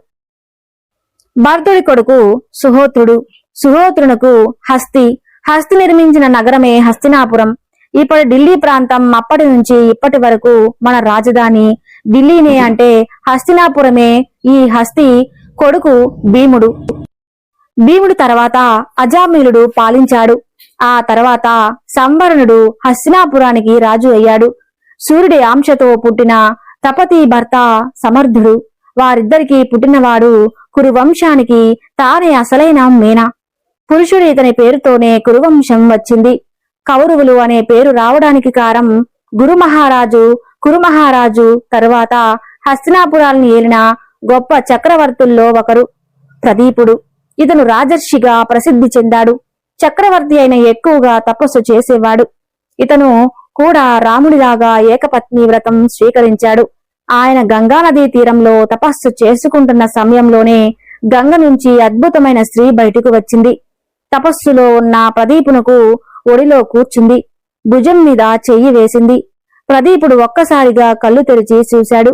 భరతుడి కొడుకు సుహోత్రుడు. సుహోత్రునకు హస్తి నిర్మించిన నగరమే హస్తినాపురం. ఇప్పటి ఢిల్లీ ప్రాంతం అప్పటి నుంచి ఇప్పటి వరకు మన రాజధాని ఢిల్లీనే అంటే హస్తినాపురమే. ఈ హస్తి కొడుకు భీముడు. భీముడు తర్వాత అజామిలుడు పాలించాడు. ఆ తర్వాత సంవరణుడు హస్తినాపురానికి రాజు అయ్యాడు. సూర్యుడి అంశతో పుట్టిన తపతి భర్త సమర్థుడు. వారిద్దరికీ పుట్టినవాడు కురువంశానికి తానే అసలైన మేన. పురుషుడు ఇతని పేరుతోనే కురువంశం వచ్చింది. కౌరవులు అనే పేరు రావడానికి కారణం కురుమహారాజు తరువాత హస్తినాపురాలను ఏలిన గొప్ప చక్రవర్తుల్లో ఒకరు ప్రదీపుడు. ఇతను రాజర్షిగా ప్రసిద్ధి చెందాడు. చక్రవర్తి అయిన ఎక్కువగా తపస్సు చేసేవాడు. ఇతను కూడా రాముడిలాగా ఏకపత్ని వ్రతం స్వీకరించాడు. ఆయన గంగానదీ తీరంలో తపస్సు చేసుకుంటున్న సమయంలోనే గంగ నుంచి అద్భుతమైన స్త్రీ బయటకు వచ్చింది. తపస్సులో ఉన్న ప్రదీపునకు ఒడిలో కూర్చుంది. భుజం మీద చెయ్యి వేసింది. ప్రదీపుడు ఒక్కసారిగా కళ్ళు తెరిచి చూశాడు.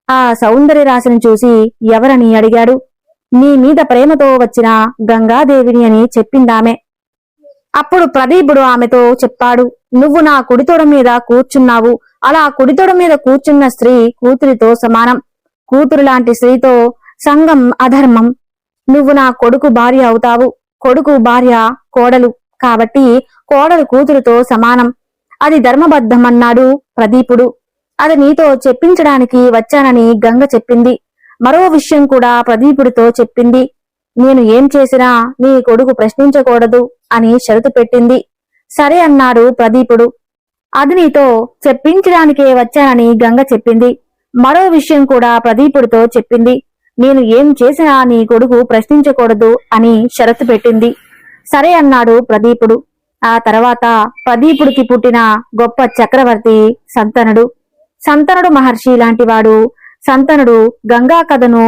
ఆ సౌందర్య రాశిని చూసి ఎవరని అడిగాడు. నీ మీద ప్రేమతో వచ్చిన గంగాదేవిని అని చెప్పిందామె. అప్పుడు ప్రదీపుడు ఆమెతో చెప్పాడు, నువ్వు నా కుడితోడ మీద కూర్చున్నావు. అలా కుడితోడ మీద కూర్చున్న స్త్రీ కూతురితో సమానం. కూతురు లాంటి స్త్రీతో సంగం అధర్మం. నువ్వు నా కొడుకు భార్య అవుతావు. కొడుకు భార్య కోడలు కాబట్టి కోడలు కూతురుతో సమానం. అది ధర్మబద్ధమన్నాడు ప్రదీపుడు. అది నీతో చెప్పించడానికి వచ్చానని గంగ చెప్పింది. మరో విషయం కూడా ప్రదీపుడితో చెప్పింది. నేను ఏం చేసినా నీ కొడుకు ప్రశ్నించకూడదు అని షరతు పెట్టింది. సరే అన్నాడు ప్రదీపుడు. అది నీతో చెప్పించడానికే వచ్చానని గంగ చెప్పింది. మరో విషయం కూడా ప్రదీపుడితో చెప్పింది. నేను ఏం చేసినా నీ కొడుకు ప్రశ్నించకూడదు అని షరతు పెట్టింది. సరే అన్నాడు ప్రదీపుడు. ఆ తర్వాత ప్రదీపుడికి పుట్టిన గొప్ప చక్రవర్తి సంతనుడు. సంతనుడు మహర్షి లాంటివాడు. సంతనుడు గంగా కథను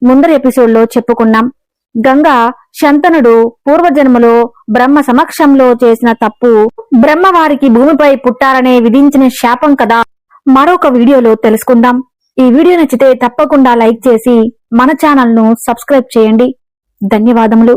ముందరి ఎపిసోడ్లో చెప్పుకున్నాం. గంగా శంతనుడు పూర్వజన్మలో బ్రహ్మ సమక్షంలో చేసిన తప్పు బ్రహ్మవారికి భూమిపై పుట్టాలనే విధించిన శాపం కదా. మరొక వీడియోలో తెలుసుకుందాం. ఈ వీడియో నచ్చితే తప్పకుండా లైక్ చేసి మన ఛానల్ను సబ్స్క్రైబ్ చేయండి. ధన్యవాదములు.